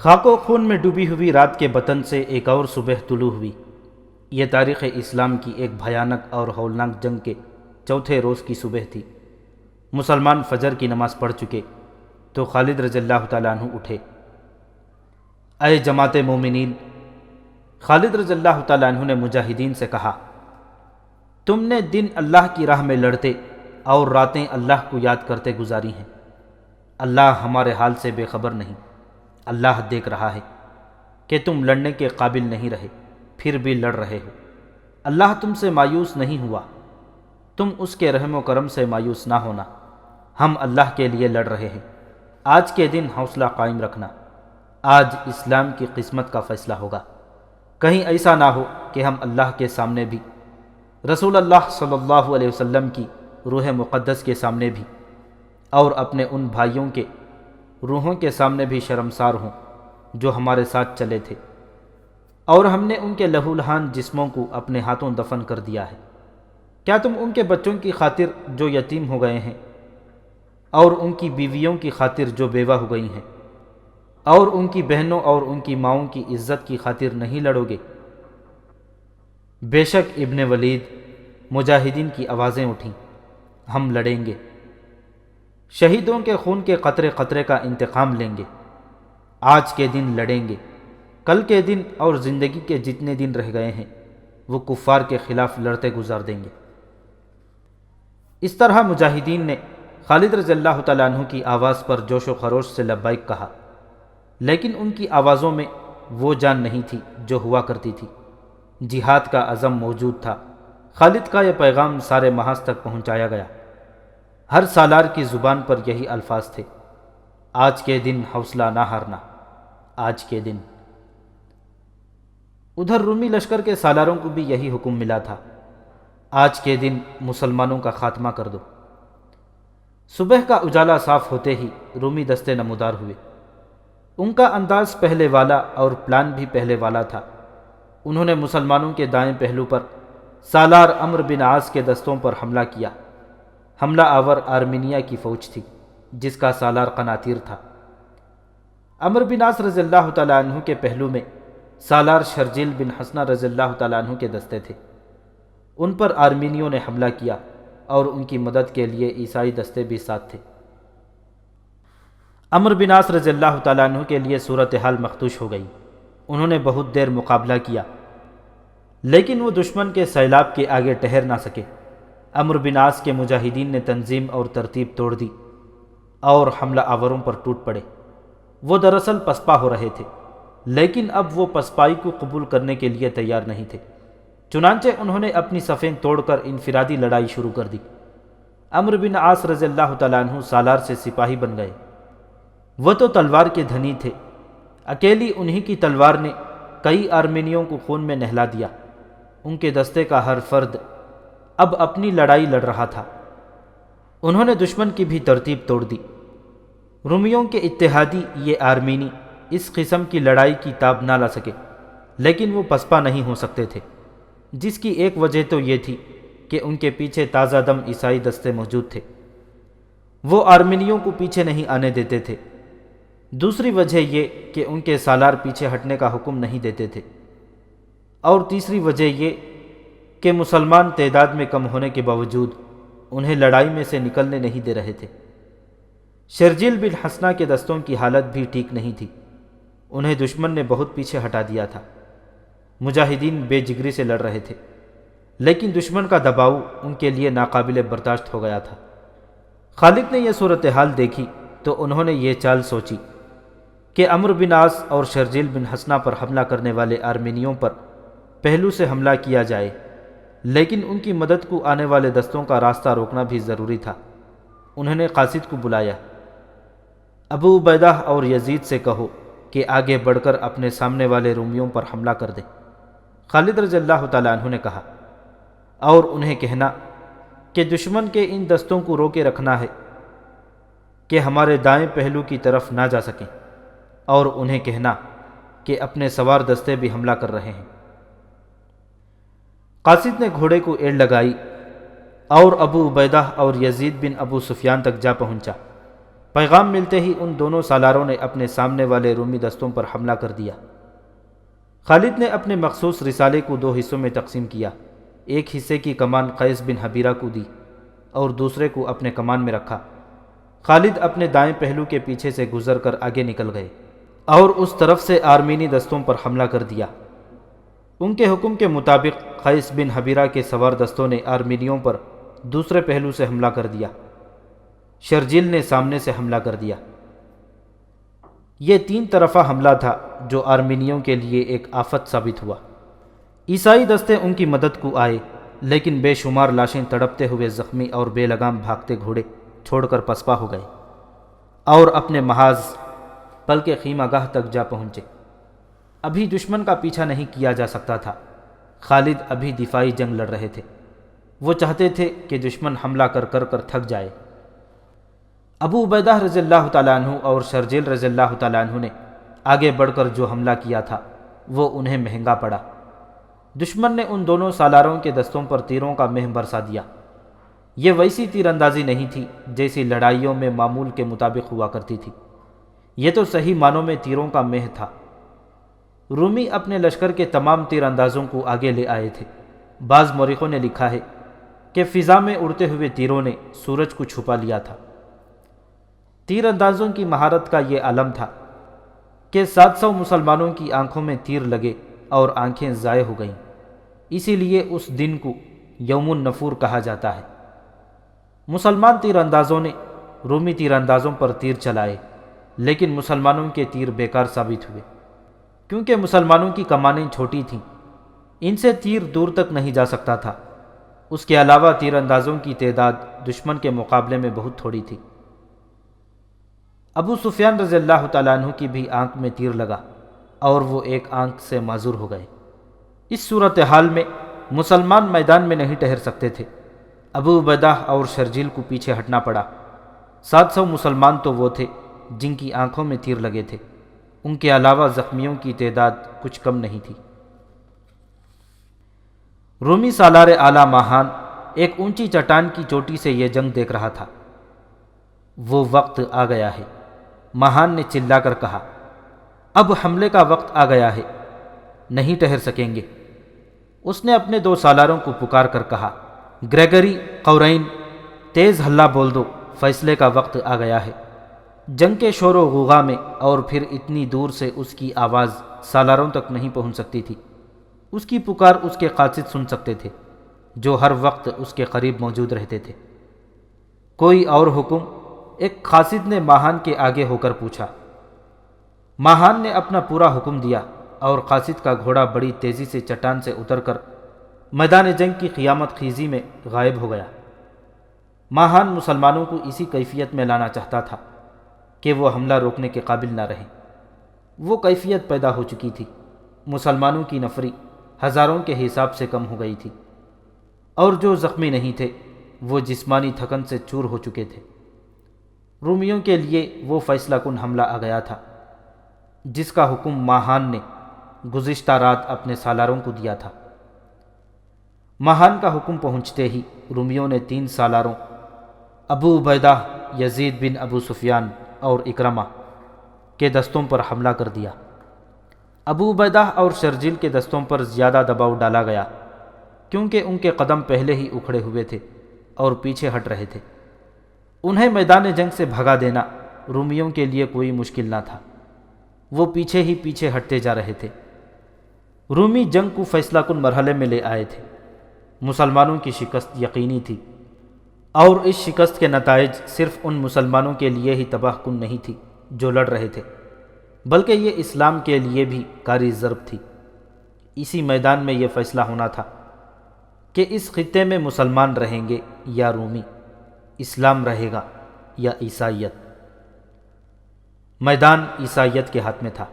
خاک و خون میں ڈوبی ہوئی رات کے بطن سے ایک اور صبح طلوع ہوئی۔ یہ تاریخ اسلام کی ایک بھیانک اور ہولناک جنگ کے چوتھے روز کی صبح تھی۔ مسلمان فجر کی نماز پڑھ چکے تو خالد رضی اللہ تعالیٰ عنہ اٹھے۔ اے جماعت مومنین، خالد رضی اللہ تعالیٰ عنہ نے مجاہدین سے کہا، تم نے دن اللہ کی راہ میں لڑتے اور راتیں اللہ کو یاد کرتے گزاری ہیں۔ اللہ ہمارے حال سے بے خبر نہیں۔ اللہ دیکھ رہا ہے کہ تم لڑنے کے قابل نہیں رہے، پھر بھی لڑ رہے ہو۔ اللہ تم سے مایوس نہیں ہوا، تم اس کے رحم و کرم سے مایوس نہ ہونا۔ ہم اللہ کے لیے لڑ رہے ہیں۔ آج کے دن حوصلہ قائم رکھنا۔ آج اسلام کی قسمت کا فیصلہ ہوگا۔ کہیں ایسا نہ ہو کہ ہم اللہ کے سامنے بھی، رسول اللہ صلی اللہ علیہ وسلم کی روح مقدس کے سامنے بھی، اور اپنے ان بھائیوں کے روحوں کے سامنے بھی شرمسار ہوں جو ہمارے ساتھ چلے تھے، اور ہم نے ان کے لہو لہان جسموں کو اپنے ہاتھوں دفن کر دیا ہے۔ کیا تم ان کے بچوں کی خاطر جو یتیم ہو گئے ہیں، اور ان کی بیویوں کی خاطر جو بیوہ ہو گئی ہیں، اور ان کی بہنوں اور ان کی ماؤں کی عزت کی خاطر نہیں لڑو گے؟ بے شک ابن ولید، مجاہدین کی آوازیں اٹھیں، ہم لڑیں گے، شہیدوں کے خون کے قطرے قطرے کا انتقام لیں گے۔ آج کے دن لڑیں گے، کل کے دن اور زندگی کے جتنے دن رہ گئے ہیں وہ کفار کے خلاف لڑتے گزار دیں گے۔ اس طرح مجاہدین نے خالد رضی اللہ تعالیٰ عنہ کی آواز پر جوش و خروش سے لبیک کہا، لیکن ان کی آوازوں میں وہ جان نہیں تھی جو ہوا کرتی تھی۔ جہاد کا عزم موجود تھا۔ خالد کا یہ پیغام سارے محاذ تک پہنچایا گیا۔ ہر سالار کی زبان پر یہی الفاظ تھے، آج کے دن حوصلہ نہ ہارنا، آج کے دن۔ ادھر رومی لشکر کے سالاروں کو بھی یہی حکم ملا تھا، آج کے دن مسلمانوں کا خاتمہ کر دو۔ صبح کا اجالا صاف ہوتے ہی رومی دستے نمودار ہوئے۔ ان کا انداز پہلے والا اور پلان بھی پہلے والا تھا۔ انہوں نے مسلمانوں کے دائیں پہلو پر سالار عمرو بن عاص کے دستوں پر حملہ کیا۔ حملہ آور آرمینیا کی فوج تھی جس کا سالار قناطیر تھا۔ عمرو بن عاص رضی اللہ تعالیٰ عنہ کے پہلو میں سالار شرجیل بن حسنہ رضی اللہ تعالیٰ عنہ کے دستے تھے۔ ان پر آرمینیوں نے حملہ کیا اور ان کی مدد کے لیے عیسائی دستے بھی ساتھ تھے۔ عمرو بن عاص رضی اللہ تعالیٰ عنہ کے لیے صورتحال مخدوش ہو گئی۔ انہوں نے بہت دیر مقابلہ کیا لیکن وہ دشمن کے سیلاب کے آگے ٹھہر نہ سکے۔ عمرو بن عاص کے مجاہدین نے تنظیم اور ترتیب توڑ دی اور حملہ آوروں پر ٹوٹ پڑے۔ وہ دراصل پسپا ہو رہے تھے لیکن اب وہ پسپائی کو قبول کرنے کے لیے تیار نہیں تھے، چنانچہ انہوں نے اپنی صفیں توڑ کر انفرادی لڑائی شروع کر دی۔ عمرو بن عاص رضی اللہ تعالیٰ عنہ سالار سے سپاہی بن گئے۔ وہ تو تلوار کے دھنی تھے، اکیلی انہی کی تلوار نے کئی آرمینیوں کو خون میں نہلا دیا۔ ان کے دستے کا ہر فرد اب اپنی لڑائی لڑ رہا تھا۔ انہوں نے دشمن کی بھی ترتیب توڑ دی۔ رومیوں کے اتحادی یہ آرمینی اس قسم کی لڑائی کی تاب نہ لا سکے، لیکن وہ پسپا نہیں ہو سکتے تھے، جس کی ایک وجہ تو یہ تھی کہ ان کے پیچھے تازہ دم عیسائی دستے موجود تھے۔ وہ آرمینیوں کو پیچھے نہیں آنے دیتے تھے۔ دوسری وجہ یہ کہ ان کے سالار پیچھے ہٹنے کا حکم نہیں دیتے تھے، اور تیسری وجہ یہ کہ مسلمان تعداد میں کم ہونے کے باوجود انہیں لڑائی میں سے نکلنے نہیں دے رہے تھے۔ شرجیل بن حسنہ کے دستوں کی حالت بھی ٹھیک نہیں تھی، انہیں دشمن نے بہت پیچھے ہٹا دیا تھا۔ مجاہدین بے جگری سے لڑ رہے تھے لیکن دشمن کا دباؤ ان کے لیے ناقابل برداشت ہو گیا تھا۔ خالد نے یہ صورتحال دیکھی تو انہوں نے یہ چال سوچی کہ عمرو بن عاص اور شرجیل بن حسنہ پر حملہ کرنے والے آرمینیوں پر پہلو سے حملہ کیا جائے، لیکن ان کی مدد کو آنے والے دستوں کا راستہ روکنا بھی ضروری تھا۔ انہوں نے قاصد کو بلایا، ابو عبیدہ اور یزید سے کہو کہ آگے بڑھ کر اپنے سامنے والے رومیوں پر حملہ کر دیں۔ خالد رضی اللہ تعالیٰ عنہ نے کہا، اور انہیں کہنا کہ دشمن کے ان دستوں کو روکے رکھنا ہے کہ ہمارے دائیں پہلو کی طرف نہ جا سکیں، اور انہیں کہنا کہ اپنے سوار دستے بھی حملہ کر رہے ہیں۔ قاصد نے گھوڑے کو ایڑ لگائی اور ابو عبیدہ اور یزید بن ابو سفیان تک جا پہنچا۔ پیغام ملتے ہی ان دونوں سالاروں نے اپنے سامنے والے رومی دستوں پر حملہ کر دیا۔ خالد نے اپنے مخصوص رسالے کو دو حصوں میں تقسیم کیا، ایک حصے کی کمان قیس بن حبیرہ کو دی اور دوسرے کو اپنے کمان میں رکھا۔ خالد اپنے دائیں پہلو کے پیچھے سے گزر کر آگے نکل گئے اور اس طرف سے آرمینی دستوں پر حملہ کر دیا۔ ان کے حکم کے مطابق قیس بن حبیرہ کے سوار دستوں نے آرمینیوں پر دوسرے پہلو سے حملہ کر دیا۔ شرجیل نے سامنے سے حملہ کر دیا۔ یہ تین طرفہ حملہ تھا جو آرمینیوں کے لیے ایک آفت ثابت ہوا۔ عیسائی دستے ان کی مدد کو آئے، لیکن بے شمار لاشیں تڑپتے ہوئے زخمی اور بے لگام بھاگتے گھوڑے چھوڑ کر پسپا ہو گئے اور اپنے محاذ بلکہ خیمہ گاہ تک جا پہنچے۔ ابھی دشمن کا پیچھا نہیں کیا جا سکتا تھا۔ خالد ابھی دفاعی جنگ لڑ رہے تھے۔ وہ چاہتے تھے کہ دشمن حملہ کر کر تھک جائے۔ ابو عبیدہ رضی اللہ تعالیٰ عنہ اور شرجیل رضی اللہ تعالیٰ عنہ نے آگے بڑھ کر جو حملہ کیا تھا وہ انہیں مہنگا پڑا۔ دشمن نے ان دونوں سالاروں کے دستوں پر تیروں کا مہ برسا دیا۔ یہ ویسی تیر اندازی نہیں تھی جیسی لڑائیوں میں معمول کے مطابق ہوا کرتی تھی، یہ تو صحیح معنوں میں تیروں کا مہ تھا۔ رومی اپنے لشکر کے تمام تیر اندازوں کو آگے لے آئے تھے۔ بعض مورخوں نے لکھا ہے کہ فضا میں اڑتے ہوئے تیروں نے سورج کو چھپا لیا تھا۔ تیر اندازوں کی مہارت کا یہ عالم تھا کہ 700 مسلمانوں کی آنکھوں میں تیر لگے اور آنکھیں ضائع ہو گئیں۔ اسی لیے اس دن کو یوم النفور کہا جاتا ہے۔ مسلمان تیر اندازوں نے رومی تیر اندازوں پر تیر چلائے، لیکن مسلمانوں کے تیر بیکار ثابت ہوئے، کیونکہ مسلمانوں کی کمانیں چھوٹی تھیں، ان سے تیر دور تک نہیں جا سکتا تھا۔ اس کے علاوہ تیر اندازوں کی تعداد دشمن کے مقابلے میں بہت تھوڑی تھی۔ ابو سفیان رضی اللہ تعالیٰ عنہ کی بھی آنکھ میں تیر لگا اور وہ ایک آنکھ سے معذور ہو گئے۔ اس صورتحال میں مسلمان میدان میں نہیں ٹھہر سکتے تھے۔ ابو عبیدہ اور شرجیل کو پیچھے ہٹنا پڑا۔ 700 مسلمان تو وہ تھے جن کی آنکھوں میں تیر لگے تھے، ان کے علاوہ زخمیوں کی تعداد کچھ کم نہیں تھی۔ رومی سالار اعلیٰ ماہان ایک اونچی چٹان کی چوٹی سے یہ جنگ دیکھ رہا تھا۔ وہ وقت آ گیا ہے، ماہان نے چلا کر کہا، اب حملے کا وقت آ گیا ہے، نہیں ٹھہر سکیں گے۔ اس نے اپنے 2 سالاروں کو پکار کر کہا، گریگری، قورین، تیز ہلہ بول دو، فیصلے کا وقت آ گیا ہے۔ جنگ کے شور و غوغا میں اور پھر اتنی دور سے اس کی آواز سالاروں تک نہیں پہنچ سکتی تھی۔ اس کی پکار اس کے قاصد سن سکتے تھے جو ہر وقت اس کے قریب موجود رہتے تھے۔ کوئی اور حکم؟ ایک قاصد نے ماہان کے آگے ہو کر پوچھا۔ ماہان نے اپنا پورا حکم دیا اور قاصد کا گھوڑا بڑی تیزی سے چٹان سے اتر کر میدان جنگ کی قیامت خیزی میں غائب ہو گیا۔ ماہان مسلمانوں کو اسی کیفیت میں لانا چاہتا تھا کہ وہ حملہ روکنے کے قابل نہ رہے۔ وہ کیفیت پیدا ہو چکی تھی۔ مسلمانوں کی نفری ہزاروں کے حساب سے کم ہو گئی تھی، اور جو زخمی نہیں تھے وہ جسمانی تھکن سے چور ہو چکے تھے۔ رومیوں کے لیے وہ فیصلہ کن حملہ آ گیا تھا جس کا حکم ماہان نے گزشتہ رات اپنے سالاروں کو دیا تھا۔ ماہان کا حکم پہنچتے ہی رومیوں نے 3 سالاروں ابو عبیدہ، یزید بن ابو سفیان اور اکرمہ کے دستوں پر حملہ کر دیا۔ ابو عبیدہ اور شرجیل کے دستوں پر زیادہ دباؤ ڈالا گیا کیونکہ ان کے قدم پہلے ہی اکھڑے ہوئے تھے اور پیچھے ہٹ رہے تھے۔ انہیں میدان جنگ سے بھگا دینا رومیوں کے لیے کوئی مشکل نہ تھا۔ وہ پیچھے ہی پیچھے ہٹتے جا رہے تھے۔ رومی جنگ کو فیصلہ کن مرحلے میں لے آئے تھے۔ مسلمانوں کی شکست یقینی تھی، اور اس شکست کے نتائج صرف ان مسلمانوں کے لیے ہی تباہ کن نہیں تھی جو لڑ رہے تھے، بلکہ یہ اسلام کے لیے بھی کاری ضرب تھی۔ اسی میدان میں یہ فیصلہ ہونا تھا کہ اس خطے میں مسلمان رہیں گے یا رومی، اسلام رہے گا یا عیسائیت۔ میدان عیسائیت کے ہاتھ میں تھا۔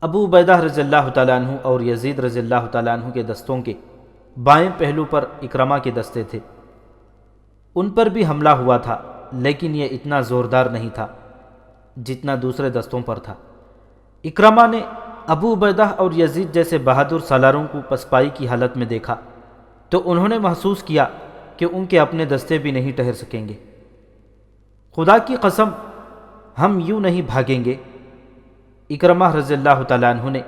ابو عبیدہ رضی اللہ تعالیٰ عنہ اور یزید رضی اللہ تعالیٰ عنہ کے دستوں کے بائیں پہلو پر اکرمہ کے دستے تھے۔ ان پر بھی حملہ ہوا تھا، لیکن یہ اتنا زوردار نہیں تھا جتنا دوسرے دستوں پر تھا۔ اکرمہ نے ابو عبیدہ اور یزید جیسے بہادر سالاروں کو پسپائی کی حالت میں دیکھا تو انہوں نے محسوس کیا کہ ان کے اپنے دستے بھی نہیں ٹھہر سکیں گے۔ خدا کی قسم ہم یوں نہیں بھاگیں گے۔ اکرمہ رضی اللہ تعالیٰ عنہ نے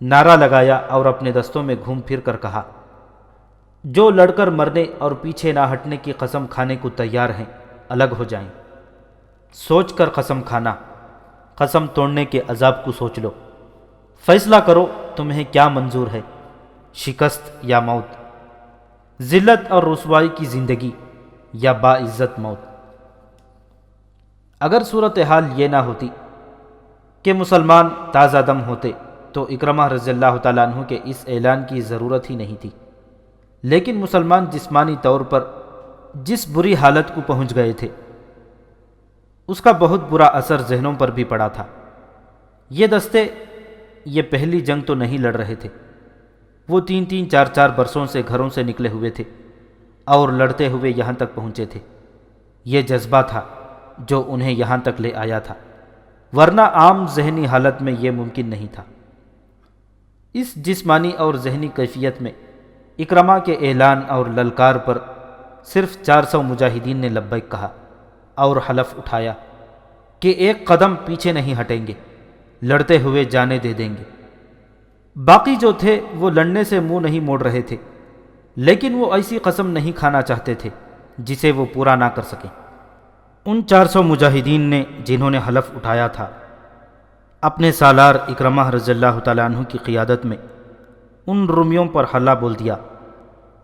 نعرہ لگایا اور اپنے دستوں میں گھوم پھر کر کہا، جو لڑ کر مرنے اور پیچھے نہ ہٹنے کی قسم کھانے کو تیار ہیں الگ ہو جائیں۔ سوچ کر قسم کھانا، قسم توڑنے کے عذاب کو سوچ لو، فیصلہ کرو تمہیں کیا منظور ہے، شکست یا موت، ذلت اور رسوائی کی زندگی یا باعزت موت۔ اگر صورتحال یہ نہ ہوتی کہ مسلمان تازہ دم ہوتے تو اکرمہ رضی اللہ تعالیٰ عنہ کے اس اعلان کی ضرورت ہی نہیں تھی، لیکن مسلمان جسمانی طور پر جس بری حالت کو پہنچ گئے تھے اس کا بہت برا اثر ذہنوں پر بھی پڑا تھا۔ یہ دستے یہ پہلی جنگ تو نہیں لڑ رہے تھے، وہ 3 4 برسوں سے گھروں سے نکلے ہوئے تھے اور لڑتے ہوئے یہاں تک پہنچے تھے۔ یہ جذبہ تھا جو انہیں یہاں تک لے آیا تھا، ورنہ عام ذہنی حالت میں یہ ممکن نہیں تھا۔ اس جسمانی اور ذہنی کیفیت میں اکرمہ کے اعلان اور للکار پر صرف 400 مجاہدین نے لبیک کہا اور حلف اٹھایا کہ ایک قدم پیچھے نہیں ہٹیں گے، لڑتے ہوئے جانے دے دیں گے۔ باقی جو تھے وہ لڑنے سے منہ نہیں موڑ رہے تھے، لیکن وہ ایسی قسم نہیں کھانا چاہتے تھے جسے وہ پورا نہ کر سکیں۔ ان 400 مجاہدین نے جنہوں نے حلف اٹھایا تھا، اپنے سالار اکرمہ رضی اللہ تعالیٰ عنہ کی قیادت میں ان رومیوں پر حملہ بول دیا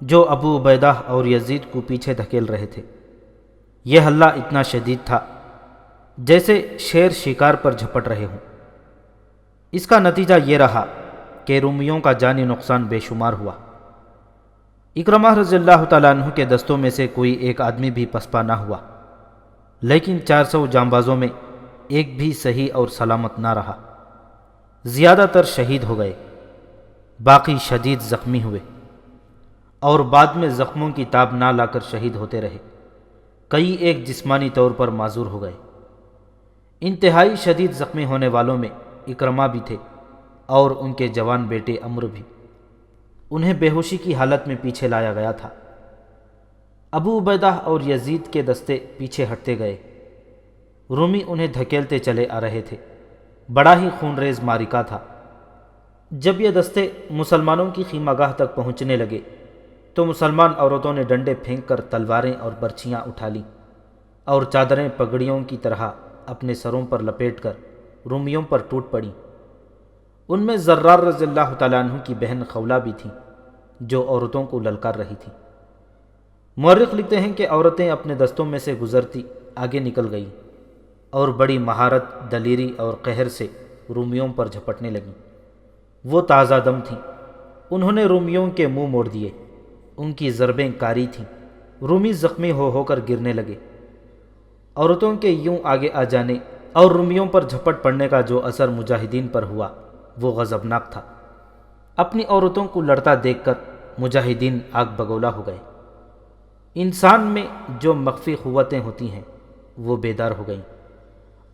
جو ابو عبیدہ اور یزید کو پیچھے دھکیل رہے تھے۔ یہ حملہ اتنا شدید تھا جیسے شیر شکار پر جھپٹ رہے ہوں۔ اس کا نتیجہ یہ رہا کہ رومیوں کا جانی نقصان بے شمار ہوا۔ اکرمہ رضی اللہ تعالیٰ عنہ کے دستوں میں سے کوئی ایک آدمی بھی پسپا نہ ہوا، لیکن 400 جانبازوں میں ایک بھی صحیح اور سلامت نہ رہا۔ زیادہ تر شہید ہو گئے، باقی شدید زخمی ہوئے اور بعد میں زخموں کی تاب نہ لا کر شہید ہوتے رہے۔ کئی ایک جسمانی طور پر معذور ہو گئے۔ انتہائی شدید زخمی ہونے والوں میں اکرمہ بھی تھے اور ان کے جوان بیٹے عمرو بھی۔ انہیں بے ہوشی کی حالت میں پیچھے لایا گیا تھا۔ ابو عبیدہ اور یزید کے دستے پیچھے ہٹتے گئے، رومی انہیں دھکیلتے چلے آ رہے تھے۔ بڑا ہی خونریز معرکہ تھا۔ جب یہ دستے مسلمانوں کی خیمہ گاہ تک پہنچنے لگے تو مسلمان عورتوں نے ڈنڈے پھینک کر تلواریں اور برچھیاں اٹھا لیں اور چادریں پگڑیوں کی طرح اپنے سروں پر لپیٹ کر رومیوں پر ٹوٹ پڑیں۔ ان میں زرار رضی اللہ تعالیٰ عنہ کی بہن خولہ بھی تھیں جو عورتوں کو للکار رہی تھیں۔ مورخ لکھتے ہیں کہ عورتیں اپنے دستوں میں سے گزرتی آگے نکل گئیں اور بڑی مہارت، دلیری اور قہر سے رومیوں پر جھپٹنے لگیں۔ وہ تازہ دم تھیں، انہوں نے رومیوں کے منہ موڑ دیے، ان کی ضربیں کاری تھیں، رومی زخمی ہو کر گرنے لگے۔ عورتوں کے یوں آگے آ جانے اور رومیوں پر جھپٹ پڑنے کا جو اثر مجاہدین پر ہوا وہ غضبناک تھا۔ اپنی عورتوں کو لڑتا دیکھ کر مجاہدین آگ بگولا ہو گئے۔ انسان میں جو مخفی قوتیں ہوتی ہیں وہ بیدار ہو گئیں،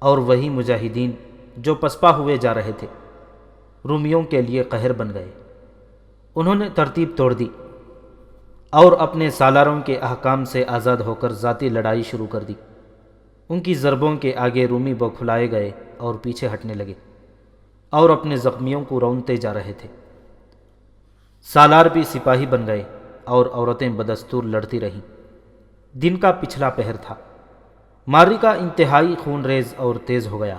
اور وہی مجاہدین جو پسپا ہوئے جا رہے تھے رومیوں کے لیے قہر بن گئے۔ انہوں نے ترتیب توڑ دی اور اپنے سالاروں کے احکام سے آزاد ہو کر ذاتی لڑائی شروع کر دی۔ ان کی ضربوں کے آگے رومی بوکھلائے گئے اور پیچھے ہٹنے لگے اور اپنے زخمیوں کو رونتے جا رہے تھے۔ سالار بھی سپاہی بن گئے اور عورتیں بدستور لڑتی رہیں۔ دن کا پچھلا پہر تھا۔ معرکہ انتہائی خونریز اور تیز ہو گیا۔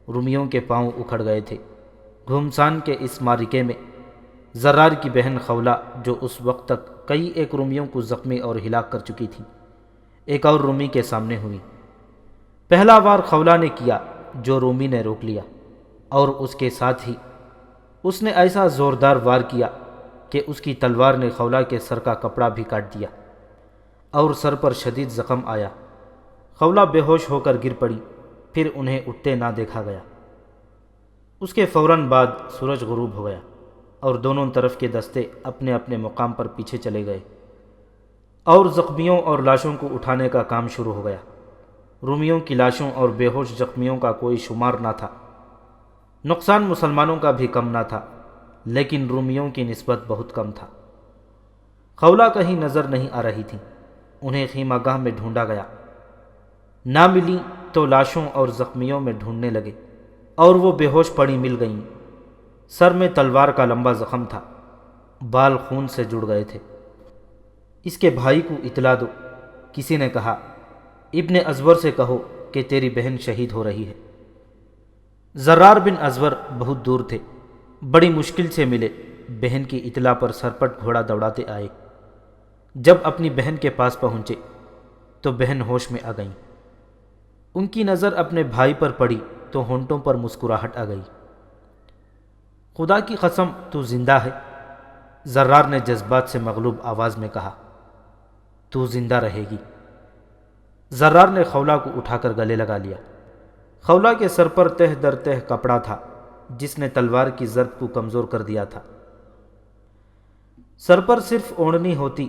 رومیوں کے پاؤں اکھڑ گئے تھے۔ گھمسان کے اس معرکے میں زرار کی بہن خولہ، جو اس وقت تک کئی ایک رومیوں کو زخمی اور ہلاک کر چکی تھی، ایک اور رومی کے سامنے ہوئی۔ پہلا وار خولہ نے کیا جو رومی نے روک لیا، اور اس کے ساتھ ہی اس نے ایسا زوردار وار کیا کہ اس کی تلوار نے خولہ کے سر کا کپڑا بھی کاٹ دیا اور سر پر شدید زخم آیا۔ خولہ بے ہوش ہو کر گر پڑی، پھر انہیں اٹھتے نہ دیکھا گیا۔ اس کے فوراً بعد سورج غروب ہو گیا اور دونوں طرف کے دستے اپنے اپنے مقام پر پیچھے چلے گئے اور زخمیوں اور لاشوں کو اٹھانے کا کام شروع ہو گیا۔ رومیوں کی لاشوں اور بے ہوش زخمیوں کا کوئی شمار نہ تھا۔ نقصان مسلمانوں کا بھی کم نہ تھا، لیکن رومیوں کی نسبت بہت کم تھا۔ خولہ کہیں نظر نہیں آ رہی تھی۔ انہیں خیمہ گاہ میں ڈھونڈا گیا، نہ ملیں تو لاشوں اور زخمیوں میں ڈھونڈنے لگے اور وہ بے ہوش پڑی مل گئیں۔ سر میں تلوار کا لمبا زخم تھا، بال خون سے جڑ گئے تھے۔ اس کے بھائی کو اطلاع دو، کسی نے کہا۔ ابن ازور سے کہو کہ تیری بہن شہید ہو رہی ہے۔ زرار بن ازور بہت دور تھے، بڑی مشکل سے ملے، بہن کی اطلاع پر سرپٹ گھوڑا دوڑاتے آئے۔ جب اپنی بہن کے پاس پہنچے تو بہن ہوش میں آ گئیں۔ ان کی نظر اپنے بھائی پر پڑی تو ہونٹوں پر مسکراہٹ آ گئی۔ خدا کی قسم تو زندہ ہے، زرار نے جذبات سے مغلوب آواز میں کہا۔ تو زندہ رہے گی۔ زرار نے خولہ کو اٹھا کر گلے لگا لیا۔ خولہ کے سر پر تہ در تہ کپڑا تھا جس نے تلوار کی ضرب کو کمزور کر دیا تھا۔ سر پر صرف اوڑھنی ہوتی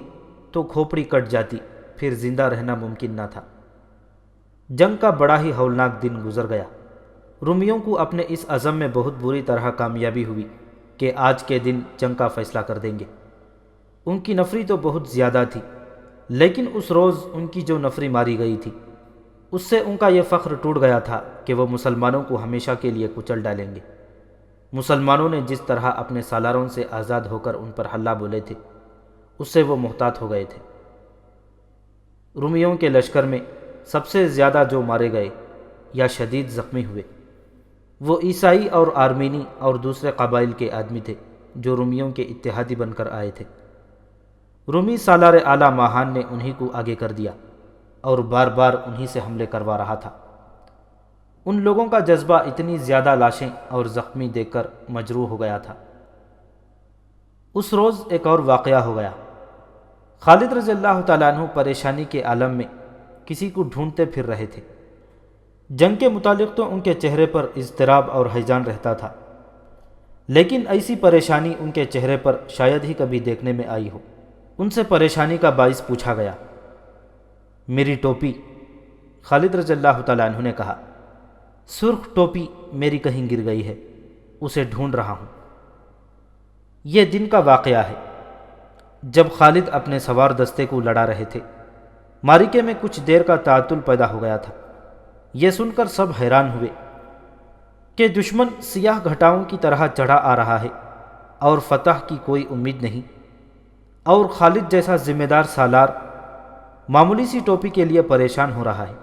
تو کھوپڑی کٹ جاتی، پھر زندہ رہنا ممکن نہ تھا۔ جنگ کا بڑا ہی ہولناک دن گزر گیا۔ رومیوں کو اپنے اس عزم میں بہت بری طرح کامیابی ہوئی کہ آج کے دن جنگ کا فیصلہ کر دیں گے۔ ان کی نفری تو بہت زیادہ تھی، لیکن اس روز ان کی جو نفری ماری گئی تھی اس سے ان کا یہ فخر ٹوٹ گیا تھا کہ وہ مسلمانوں کو ہمیشہ کے لیے کچل ڈالیں گے۔ مسلمانوں نے جس طرح اپنے سالاروں سے آزاد ہو کر ان پر حلہ بولے تھے، اس سے وہ محتاط ہو گئے تھے۔ رومیوں کے لشکر میں سب سے زیادہ جو مارے گئے یا شدید زخمی ہوئے وہ عیسائی اور آرمینی اور دوسرے قبائل کے آدمی تھے جو رومیوں کے اتحادی بن کر آئے تھے۔ رومی سالار اعلیٰ ماہان نے انہی کو آگے کر دیا اور بار بار انہی سے حملے کروا رہا تھا۔ ان لوگوں کا جذبہ اتنی زیادہ لاشیں اور زخمی دیکھ کر مجروح ہو گیا تھا۔ اس روز ایک اور واقعہ ہو گیا۔ خالد رضی اللہ تعالیٰ عنہ پریشانی کے عالم میں کسی کو ڈھونڈتے پھر رہے تھے۔ جنگ کے متعلق تو ان کے چہرے پر اضطراب اور ہیجان رہتا تھا، لیکن ایسی پریشانی ان کے چہرے پر شاید ہی کبھی دیکھنے میں آئی ہو۔ ان سے پریشانی کا باعث پوچھا گیا۔ میری ٹوپی، خالد رضی اللہ تعالیٰ عنہ نے کہا۔ سرخ ٹوپی میری کہیں گر گئی ہے، اسے ڈھونڈ رہا ہوں۔ یہ دن کا واقعہ ہے جب خالد اپنے سوار دستے کو لڑا رہے تھے۔ معرکے میں کچھ دیر کا تعطل پیدا ہو گیا تھا۔ یہ سن کر سب حیران ہوئے کہ دشمن سیاہ گھٹاؤں کی طرح چڑھا آ رہا ہے اور فتح کی کوئی امید نہیں، اور خالد جیسا ذمہ دار سالار معمولی سی ٹوپی کے لیے پریشان ہو رہا ہے۔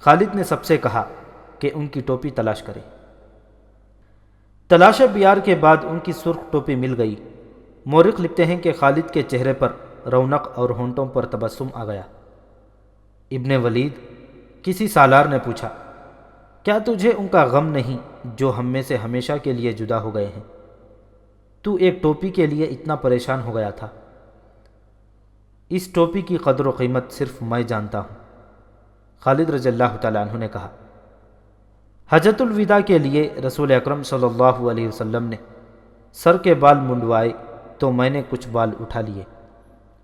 خالد نے سب سے کہا کہ ان کی ٹوپی تلاش کرے۔ تلاش بیار کے بعد ان کی سرخ ٹوپی مل گئی۔ مورخ لکھتے ہیں کہ خالد کے چہرے پر رونق اور ہونٹوں پر تبسم آ گیا۔ ابن ولید، کسی سالار نے پوچھا، کیا تجھے ان کا غم نہیں جو ہم میں سے ہمیشہ کے لیے جدا ہو گئے ہیں؟ تو ایک ٹوپی کے لیے اتنا پریشان ہو گیا تھا؟ اس ٹوپی کی قدر و قیمت صرف میں جانتا ہوں، خالد رضی اللہ تعالیٰ عنہ نے کہا۔ حجۃ الوداع کے لیے رسول اکرم صلی اللہ علیہ وسلم نے سر کے بال منڈوائے تو میں نے کچھ بال اٹھا لیے۔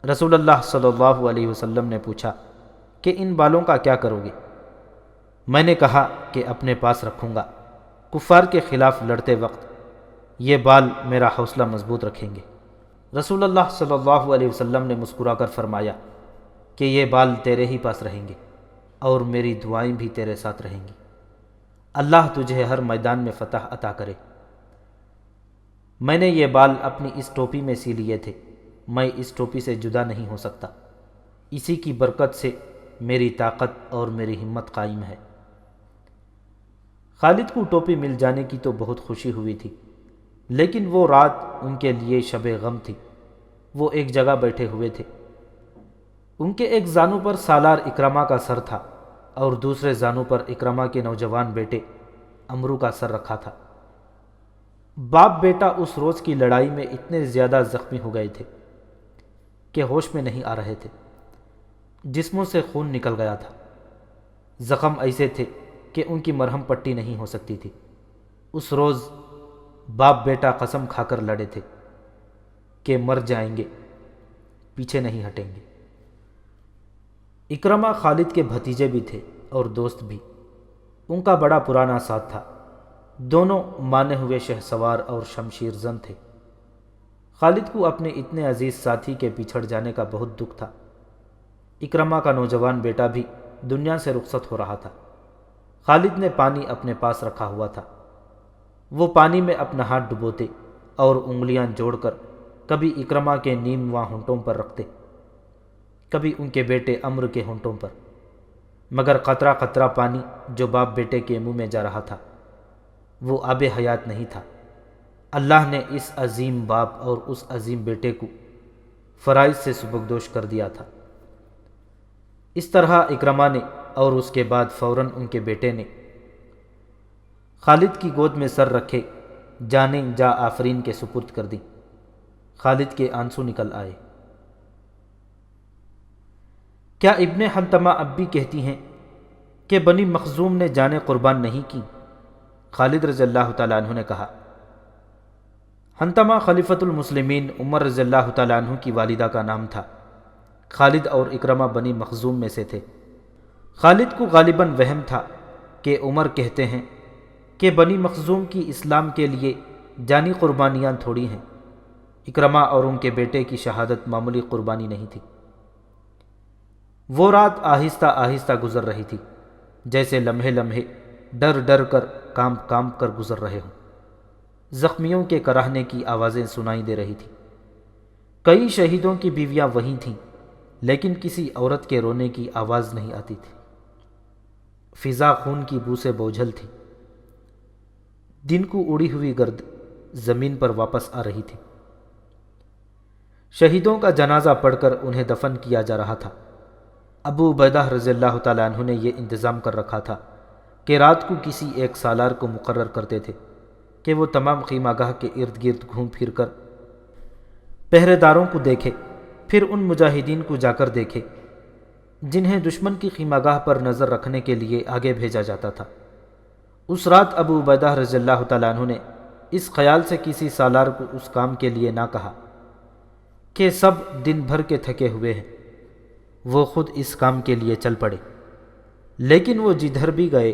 رسول اللہ صلی اللہ علیہ وسلم نے پوچھا کہ ان بالوں کا کیا کرو گے؟ میں نے کہا کہ اپنے پاس رکھوں گا، کفار کے خلاف لڑتے وقت یہ بال میرا حوصلہ مضبوط رکھیں گے۔ رسول اللہ صلی اللہ علیہ وسلم نے مسکرا کر فرمایا کہ یہ بال تیرے ہی پاس رہیں گے اور میری دعائیں بھی تیرے ساتھ رہیں گی۔ اللہ تجھے ہر میدان میں فتح عطا کرے۔ میں نے یہ بال اپنی اس ٹوپی میں سی لیے تھے، میں اس ٹوپی سے جدا نہیں ہو سکتا، اسی کی برکت سے میری طاقت اور میری ہمت قائم ہے۔ خالد کو ٹوپی مل جانے کی تو بہت خوشی ہوئی تھی، لیکن وہ رات ان کے لیے شب غم تھی۔ وہ ایک جگہ بیٹھے ہوئے تھے۔ ان کے ایک زانو پر سالار اکرمہ کا سر تھا اور دوسرے زانو پر اکرمہ کے نوجوان بیٹے عمرو کا سر رکھا تھا۔ باپ بیٹا اس روز کی لڑائی میں اتنے زیادہ زخمی ہو گئے تھے کہ ہوش میں نہیں آ رہے تھے، جسموں سے خون نکل گیا تھا۔ زخم ایسے تھے کہ ان کی مرہم پٹی نہیں ہو سکتی تھی۔ اس روز باپ بیٹا قسم کھا کر لڑے تھے کہ مر جائیں گے، پیچھے نہیں ہٹیں گے۔ اکرمہ خالد کے بھتیجے بھی تھے اور دوست بھی، ان کا بڑا پرانا ساتھ تھا، دونوں مانے ہوئے شہ سوار اور شمشیر زن تھے۔ خالد کو اپنے اتنے عزیز ساتھی کے بچھڑ جانے کا بہت دکھ تھا۔ اکرمہ کا نوجوان بیٹا بھی دنیا سے رخصت ہو رہا تھا۔ خالد نے پانی اپنے پاس رکھا ہوا تھا۔ وہ پانی میں اپنا ہاتھ ڈبوتے اور انگلیاں جوڑ کر کبھی اکرمہ کے نیمواں ہونٹوں پر رکھتے، کبھی ان کے بیٹے عمرو کے ہونٹوں پر، مگر قطرہ قطرہ پانی جو باپ بیٹے کے منہ میں جا رہا تھا وہ آب حیات نہیں تھا۔ اللہ نے اس عظیم باپ اور اس عظیم بیٹے کو فرائض سے سبکدوش کر دیا تھا۔ اس طرح اکرمہ نے اور اس کے بعد فوراً ان کے بیٹے نے خالد کی گود میں سر رکھے جانیں جا آفرین کے سپرد کر دی۔ خالد کے آنسو نکل آئے۔ کیا ابن حنتمہ اب بھی کہتی ہیں کہ بنی مخزوم نے جانیں قربان نہیں کی؟ خالد رضی اللہ تعالیٰ عنہ نے کہا، حنتمہ خلیفۃ المسلمین عمر رضی اللہ تعالیٰ عنہ کی والدہ کا نام تھا۔ خالد اور اکرمہ بنی مخزوم میں سے تھے۔ خالد کو غالباً وہم تھا کہ عمر کہتے ہیں کہ بنی مخزوم کی اسلام کے لیے جانی قربانیاں تھوڑی ہیں۔ اکرمہ اور ان کے بیٹے کی شہادت معمولی قربانی نہیں تھی۔ وہ رات آہستہ آہستہ گزر رہی تھی، جیسے لمحے لمحے ڈر ڈر کر کام کر گزر رہے ہوں۔ زخمیوں کے کراہنے کی آوازیں سنائی دے رہی تھیں۔ کئی شہیدوں کی بیویاں وہیں تھیں، لیکن کسی عورت کے رونے کی آواز نہیں آتی تھی۔ فضا خون کی بو سے بوجھل تھی۔ دن کو اڑی ہوئی گرد زمین پر واپس آ رہی تھی۔ شہیدوں کا جنازہ پڑھ کر انہیں دفن کیا جا رہا تھا۔ ابو عبیدہ رضی اللہ تعالیٰ عنہ نے یہ انتظام کر رکھا تھا کہ رات کو کسی ایک سالار کو مقرر کرتے تھے کہ وہ تمام خیمہ گاہ کے ارد گرد گھوم پھر کر پہرے داروں کو دیکھے، پھر ان مجاہدین کو جا کر دیکھے جنہیں دشمن کی خیمہ گاہ پر نظر رکھنے کے لیے آگے بھیجا جاتا تھا۔ اس رات ابو عبیدہ رضی اللہ تعالیٰ عنہ نے اس خیال سے کسی سالار کو اس کام کے لیے نہ کہا کہ سب دن بھر کے تھکے ہوئے ہیں، وہ خود اس کام کے لیے چل پڑے۔ لیکن وہ جدھر بھی گئے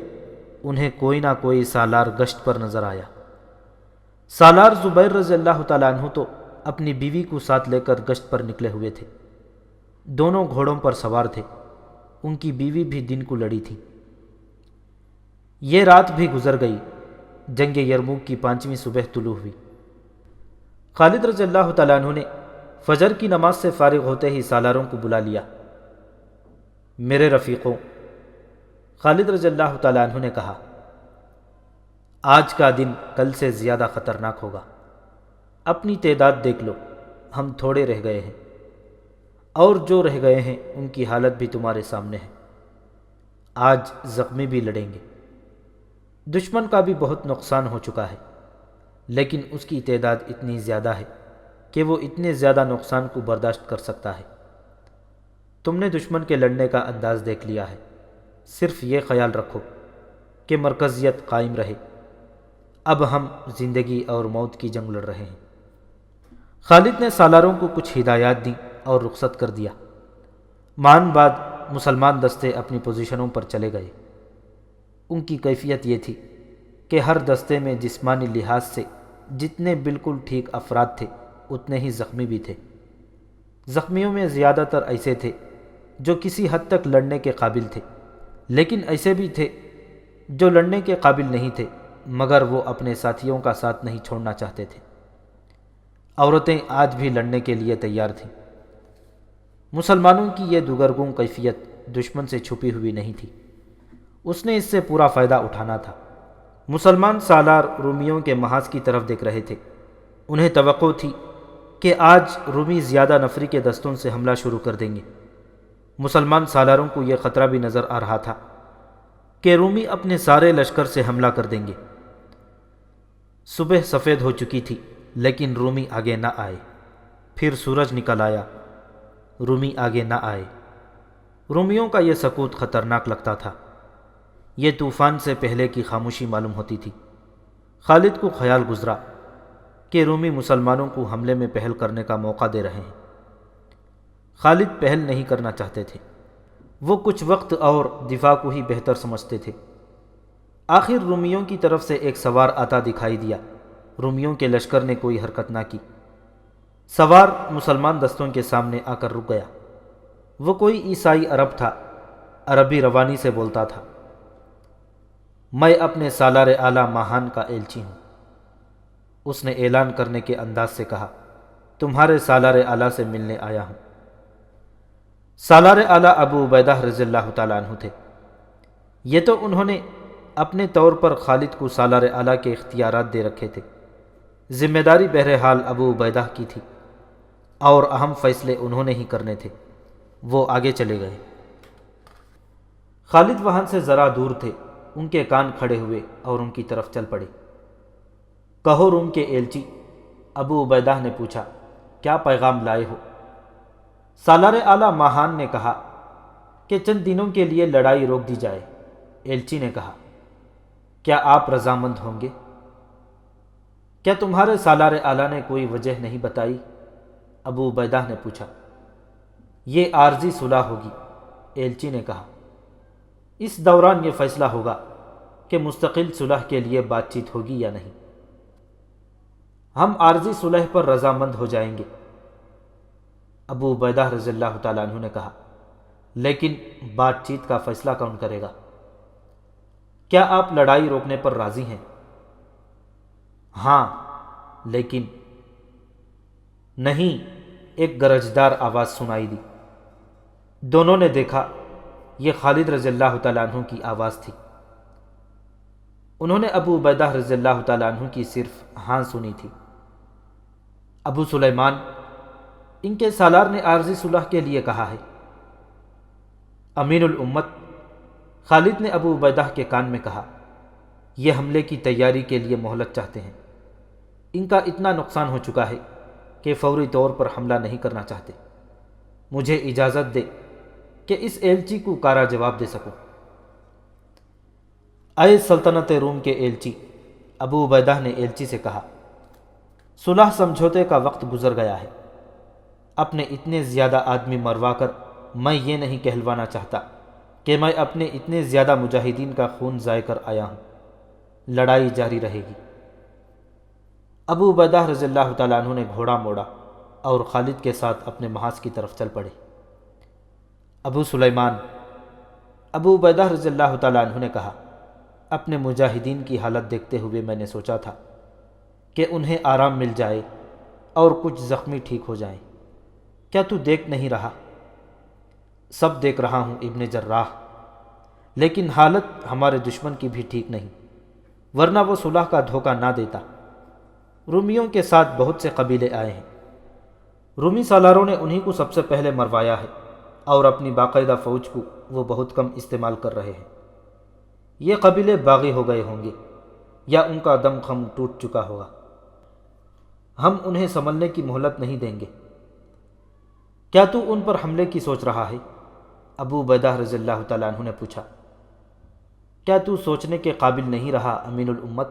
انہیں کوئی نہ کوئی سالار گشت پر نظر آیا۔ سالار زبیر رضی اللہ تعالیٰ عنہ تو اپنی بیوی کو ساتھ لے کر گشت پر نکلے ہوئے تھے۔ دونوں گھوڑوں پر سوار تھے۔ ان کی بیوی بھی دن کو لڑی تھی۔ یہ رات بھی گزر گئی۔ جنگ یرموک کی 5ویں صبح طلوع ہوئی۔ خالد رضی اللہ تعالیٰ عنہ نے فجر کی نماز سے فارغ ہوتے ہی سالاروں کو بلا لیا۔ میرے رفیقوں، خالد رضی اللہ تعالیٰ عنہ نے کہا، آج کا دن کل سے زیادہ خطرناک ہوگا۔ اپنی تعداد دیکھ لو، ہم تھوڑے رہ گئے ہیں، اور جو رہ گئے ہیں ان کی حالت بھی تمہارے سامنے ہے۔ آج زخمی بھی لڑیں گے۔ دشمن کا بھی بہت نقصان ہو چکا ہے، لیکن اس کی تعداد اتنی زیادہ ہے کہ وہ اتنے زیادہ نقصان کو برداشت کر سکتا ہے۔ تم نے دشمن کے لڑنے کا انداز دیکھ لیا ہے، صرف یہ خیال رکھو کہ مرکزیت قائم رہے۔ اب ہم زندگی اور موت کی جنگ لڑ رہے ہیں۔ خالد نے سالاروں کو کچھ ہدایات دیں اور رخصت کر دیا۔ مان بعد مسلمان دستے اپنی پوزیشنوں پر چلے گئے۔ ان کی کیفیت یہ تھی کہ ہر دستے میں جسمانی لحاظ سے جتنے بالکل ٹھیک افراد تھے اتنے ہی زخمی بھی تھے۔ زخمیوں میں زیادہ تر ایسے تھے جو کسی حد تک لڑنے کے قابل تھے، لیکن ایسے بھی تھے جو لڑنے کے قابل نہیں تھے مگر وہ اپنے ساتھیوں کا ساتھ نہیں چھوڑنا چاہتے تھے۔ عورتیں آج بھی لڑنے کے لیے تیار تھیں۔ مسلمانوں کی یہ دگرگوں کیفیت دشمن سے چھپی ہوئی نہیں تھی، اس نے اس سے پورا فائدہ اٹھانا تھا۔ مسلمان سالار رومیوں کے محاذ کی طرف دیکھ رہے تھے۔ انہیں توقع تھی کہ آج رومی زیادہ نفری کے دستوں سے حملہ شروع کر دیں گے۔ مسلمان سالاروں کو یہ خطرہ بھی نظر آ رہا تھا کہ رومی اپنے سارے لشکر سے حملہ کر دیں گے۔ صبح سفید ہو چکی تھی لیکن رومی آگے نہ آئے۔ پھر سورج نکل آیا، رومی آگے نہ آئے۔ رومیوں کا یہ سکوت خطرناک لگتا تھا۔ یہ طوفان سے پہلے کی خاموشی معلوم ہوتی تھی۔ خالد کو خیال گزرا کہ رومی مسلمانوں کو حملے میں پہل کرنے کا موقع دے رہے ہیں۔ خالد پہل نہیں کرنا چاہتے تھے۔ وہ کچھ وقت اور دفاع کو ہی بہتر سمجھتے تھے۔ آخر رومیوں کی طرف سے ایک سوار آتا دکھائی دیا۔ رومیوں کے لشکر نے کوئی حرکت نہ کی۔ سوار مسلمان دستوں کے سامنے آ کر رک گیا۔ وہ کوئی عیسائی عرب تھا عربی روانی سے بولتا تھا۔ میں اپنے سالار اعلیٰ ماہان کا ایلچی ہوں۔ اس نے اعلان کرنے کے انداز سے کہا، تمہارے سالار اعلیٰ سے ملنے آیا ہوں۔ سالار اعلیٰ ابو عبیدہ رضی اللہ تعالیٰ عنہ تھے۔ یہ تو انہوں نے اپنے طور پر خالد کو سالار اعلیٰ کے اختیارات دے رکھے تھے۔ ذمہ داری بہرحال ابو عبیدہ کی تھی اور اہم فیصلے انہوں نے ہی کرنے تھے۔ وہ آگے چلے گئے۔ خالد وہاں سے ذرا دور تھے۔ ان کے کان کھڑے ہوئے اور ان کی طرف چل پڑے۔ کہو روم کے ایلچی، ابو عبیدہ نے پوچھا، کیا پیغام لائے ہو؟ سالار اعلیٰ ماہان نے کہا کہ چند دنوں کے لیے لڑائی روک دی جائے۔ ایلچی نے کہا، کیا آپ رضامند ہوں گے؟ کیا تمہارے سالار اعلیٰ نے کوئی وجہ نہیں بتائی؟ ابو عبیدہ نے پوچھا۔ یہ عارضی صلح ہوگی، ایلچی نے کہا۔ اس دوران یہ فیصلہ ہوگا کہ مستقل صلح کے لیے بات چیت ہوگی یا نہیں۔ ہم عارضی صلح پر رضامند ہو جائیں گے، ابو عبیدہ رضی اللہ تعالیٰ عنہ نے کہا، لیکن بات چیت کا فیصلہ کون کرے گا؟ کیا آپ لڑائی روکنے پر راضی ہیں؟ ہاں، لیکن نہیں، ایک گرجدار آواز سنائی دی۔ دونوں نے دیکھا یہ خالد رضی اللہ تعالیٰ عنہ کی آواز تھی۔ انہوں نے ابو عبیدہ رضی اللہ تعالیٰ عنہ کی صرف ہاں سنی تھی۔ ابو سلیمان، ان کے سالار نے عارضی صلح کے لیے کہا ہے۔ امین الامت، خالد نے ابو عبیدہ کے کان میں کہا، یہ حملے کی تیاری کے لیے مہلت چاہتے ہیں۔ ان کا اتنا نقصان ہو چکا ہے کہ فوری طور پر حملہ نہیں کرنا چاہتے۔ مجھے اجازت دے کہ اس ایلچی کو کارا جواب دے سکوں۔ اے سلطنت روم کے ایلچی، ابو عبیدہ نے ایلچی سے کہا، صلح سمجھوتے کا وقت گزر گیا ہے۔ اپنے اتنے زیادہ آدمی مروا کر میں یہ نہیں کہلوانا چاہتا کہ میں اپنے اتنے زیادہ مجاہدین کا خون ضائع کر آیا ہوں۔ لڑائی جاری رہے گی۔ ابو عبیدہ رضی اللہ تعالیٰ عنہ نے گھوڑا موڑا اور خالد کے ساتھ اپنے محاذ کی طرف چل پڑے۔ ابو سلیمان، ابو عبیدہ رضی اللہ تعالیٰ عنہ نے کہا، اپنے مجاہدین کی حالت دیکھتے ہوئے میں نے سوچا تھا کہ انہیں آرام مل جائے اور کچھ زخمی ٹھیک ہو جائیں۔ کیا تو دیکھ نہیں رہا؟ سب دیکھ رہا ہوں ابن جراح، لیکن حالت ہمارے دشمن کی بھی ٹھیک نہیں، ورنہ وہ صلح کا دھوکہ نہ دیتا۔ رومیوں کے ساتھ بہت سے قبیلے آئے ہیں۔ رومی سالاروں نے انہی کو سب سے پہلے مروایا ہے اور اپنی باقاعدہ فوج کو وہ بہت کم استعمال کر رہے ہیں۔ یہ قبیلے باغی ہو گئے ہوں گے یا ان کا دم خم ٹوٹ چکا ہوگا۔ ہم انہیں سنبھلنے کی مہلت نہیں دیں گے۔ کیا تو ان پر حملے کی سوچ رہا ہے؟ ابو عبیدہ رضی اللہ تعالیٰ عنہ نے پوچھا۔ کیا تو سوچنے کے قابل نہیں رہا امین الامت؟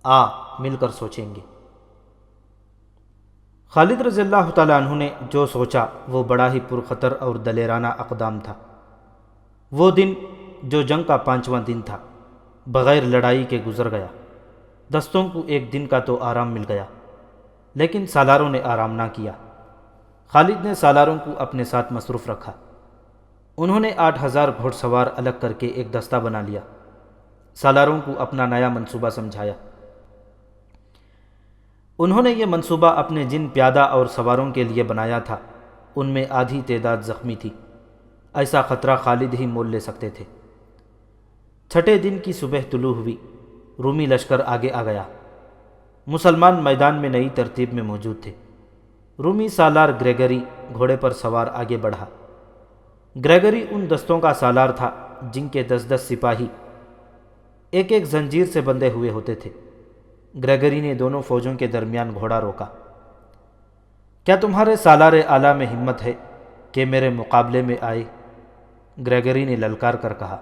آ مل کر سوچیں گے۔ خالد رضی اللہ تعالیٰ عنہ نے جو سوچا وہ بڑا ہی پرخطر اور دلیرانہ اقدام تھا۔ وہ دن جو جنگ کا 5واں دن تھا بغیر لڑائی کے گزر گیا۔ دستوں کو ایک دن کا تو آرام مل گیا، لیکن سالاروں نے آرام نہ کیا۔ خالد نے سالاروں کو اپنے ساتھ مصروف رکھا۔ انہوں نے 8000 گھوڑ سوار الگ کر کے ایک دستہ بنا لیا۔ سالاروں کو اپنا نیا منصوبہ سمجھایا۔ انہوں نے یہ منصوبہ اپنے جن پیادہ اور سواروں کے لیے بنایا تھا ان میں آدھی تعداد زخمی تھی۔ ایسا خطرہ خالد ہی مول لے سکتے تھے۔ چھٹے دن کی صبح طلوع ہوئی۔ رومی لشکر آگے آ گیا۔ مسلمان میدان میں نئی ترتیب میں موجود تھے۔ رومی سالار گریگری گھوڑے پر سوار آگے بڑھا۔ گریگری ان دستوں کا سالار تھا جن کے 10 سپاہی ایک ایک زنجیر سے بندھے ہوئے ہوتے تھے۔ گریگری نے دونوں فوجوں کے درمیان گھوڑا روکا۔ کیا تمہارے سالار اعلیٰ میں ہمت ہے کہ میرے مقابلے میں آئے؟ گریگری نے للکار کر کہا۔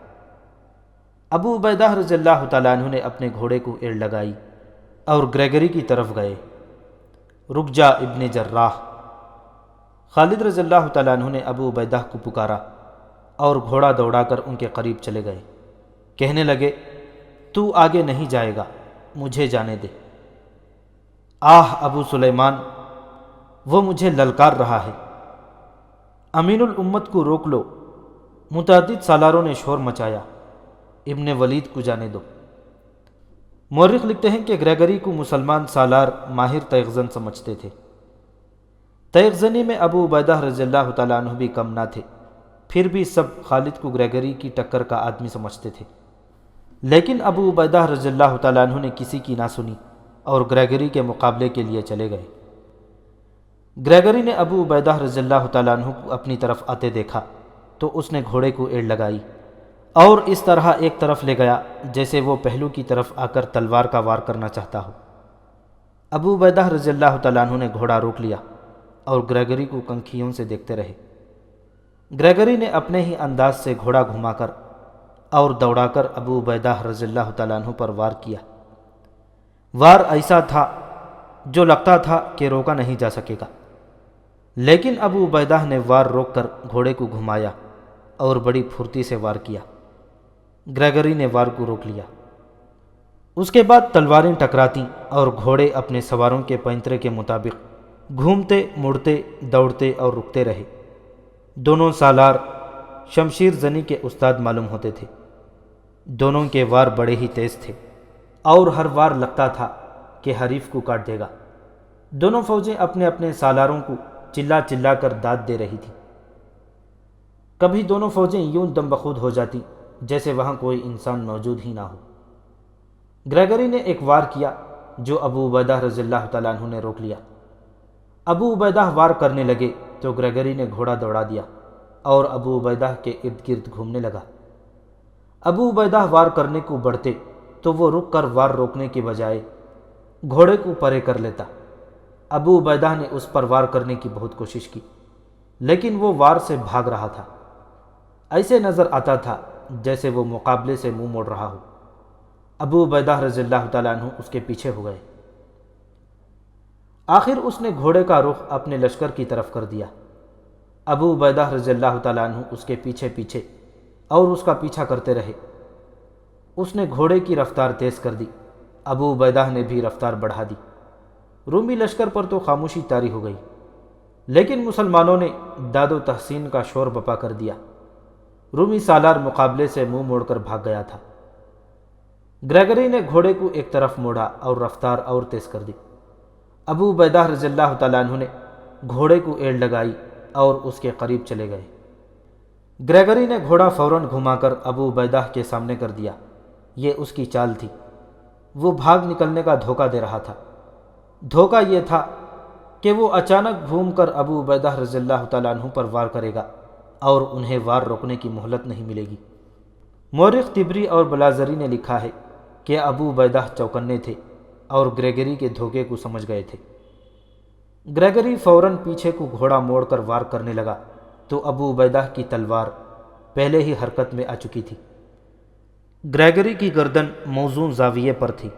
ابو عبیدہ رضی اللہ تعالیٰ عنہ نے اپنے گھوڑے کو ایڑ لگائی اور گریگری کی طرف گئے۔ رک جا ابن جراح۔ خالد رضی اللہ تعالیٰ عنہ نے ابو عبیدہ کو پکارا اور گھوڑا دوڑا کر ان کے قریب چلے گئے۔ کہنے لگے، تو آگے نہیں جائے گا، مجھے جانے دے۔ آہ ابو سلیمان، وہ مجھے للکار رہا ہے۔ امین الامت کو روک لو، متعدد سالاروں نے شور مچایا، ابن ولید کو جانے دو۔ مورخ لکھتے ہیں کہ گریگری کو مسلمان سالار ماہر تیغزن سمجھتے تھے۔ تیغزنی میں ابو عبیدہ رضی اللہ تعالیٰ عنہ بھی کم نہ تھے، پھر بھی سب خالد کو گریگری کی ٹکر کا آدمی سمجھتے تھے۔ لیکن ابو عبیدہ رضی اللہ تعالیٰ عنہ نے کسی کی نہ سنی اور گریگری کے مقابلے کے لیے چلے گئے۔ گریگری نے ابو عبیدہ رضی اللہ تعالیٰ عنہ کو اپنی طرف آتے دیکھا تو اس نے گھوڑے کو ایڑ لگائی اور اس طرح ایک طرف لے گیا جیسے وہ پہلو کی طرف آ کر تلوار کا وار کرنا چاہتا ہو۔ ابو عبیدہ رضی اللہ تعالیٰ عنہ نے گھوڑا روک لیا اور گریگری کو کنکھیوں سے دیکھتے رہے۔ گریگری نے اپنے ہی انداز سے گھوڑا گھما کر اور دوڑا کر ابو عبیدہ رضی اللہ تعالیٰ عنہ پر وار کیا۔ وار ایسا تھا جو لگتا تھا کہ روکا نہیں جا سکے گا، لیکن ابو عبیدہ نے وار روک کر گھوڑے کو گھمایا اور بڑی پھرتی سے وار کیا۔ گریگری نے وار کو روک لیا۔ اس کے بعد تلواریں ٹکراتیں اور گھوڑے اپنے سواروں کے پینترے کے مطابق گھومتے، مڑتے، دوڑتے اور رکتے رہے۔ دونوں سالار شمشیر زنی کے استاد معلوم ہوتے تھے۔ دونوں کے وار بڑے ہی تیز تھے اور ہر وار لگتا تھا کہ حریف کو کاٹ دے گا۔ دونوں فوجیں اپنے اپنے سالاروں کو چلا چلا کر داد دے رہی تھیں۔ کبھی دونوں فوجیں یوں دم بخود ہو جاتی جیسے وہاں کوئی انسان موجود ہی نہ ہو۔ گریگری نے ایک وار کیا جو ابو عبیدہ رضی اللہ تعالیٰ عنہ نے روک لیا۔ ابو عبیدہ وار کرنے لگے تو گریگری نے گھوڑا دوڑا دیا اور ابو عبیدہ کے ارد گرد گھومنے لگا۔ ابو عبیدہ وار کرنے کو بڑھتے تو وہ رک کر وار روکنے کے بجائے گھوڑے کو پرے کر لیتا۔ ابو عبیدہ نے اس پر وار کرنے کی بہت کوشش کی، لیکن وہ وار سے بھاگ رہا تھا۔ ایسے نظر آتا تھا جیسے وہ مقابلے سے منہ موڑ رہا ہو۔ ابو عبیدہ رضی اللہ تعالیٰ عنہ اس کے پیچھے ہو گئے۔ آخر اس نے گھوڑے کا رخ اپنے لشکر کی طرف کر دیا۔ ابو عبیدہ رضی اللہ تعالیٰ عنہ اس کے پیچھے پیچھے اور اس کا پیچھا کرتے رہے۔ اس نے گھوڑے کی رفتار تیز کر دی، ابو عبیدہ نے بھی رفتار بڑھا دی۔ رومی لشکر پر تو خاموشی طاری ہو گئی، لیکن مسلمانوں نے داد و تحسین کا شور بپا کر دیا۔ رومی سالار مقابلے سے منہ موڑ کر بھاگ گیا تھا۔ گریگری نے گھوڑے کو ایک طرف موڑا اور رفتار اور تیز کر دی۔ ابو عبیدہ رضی اللہ تعالیٰ عنہ نے گھوڑے کو ایڑ لگائی اور اس کے قریب چلے گئے۔ گریگری نے گھوڑا فوراً گھما کر ابو عبیدہ کے سامنے کر دیا۔ یہ اس کی چال تھی۔ وہ بھاگ نکلنے کا دھوکہ دے رہا تھا۔ دھوکہ یہ تھا کہ وہ اچانک گھوم کر ابو عبیدہ رضی اللہ تعالیٰ عنہ پر وار کرے گا اور انہیں وار روکنے کی مہلت نہیں ملے گی۔ مورخ طبری اور بلازری نے لکھا ہے کہ ابو عبیدہ چوکنے تھے اور گریگری کے دھوکے کو سمجھ گئے تھے۔ گریگری فوراً پیچھے کو گھوڑا موڑ کر وار کرنے لگا تو ابو عبیدہ کی تلوار پہلے ہی حرکت میں آ چکی تھی۔ گریگری کی گردن موزوں زاویے پر تھی۔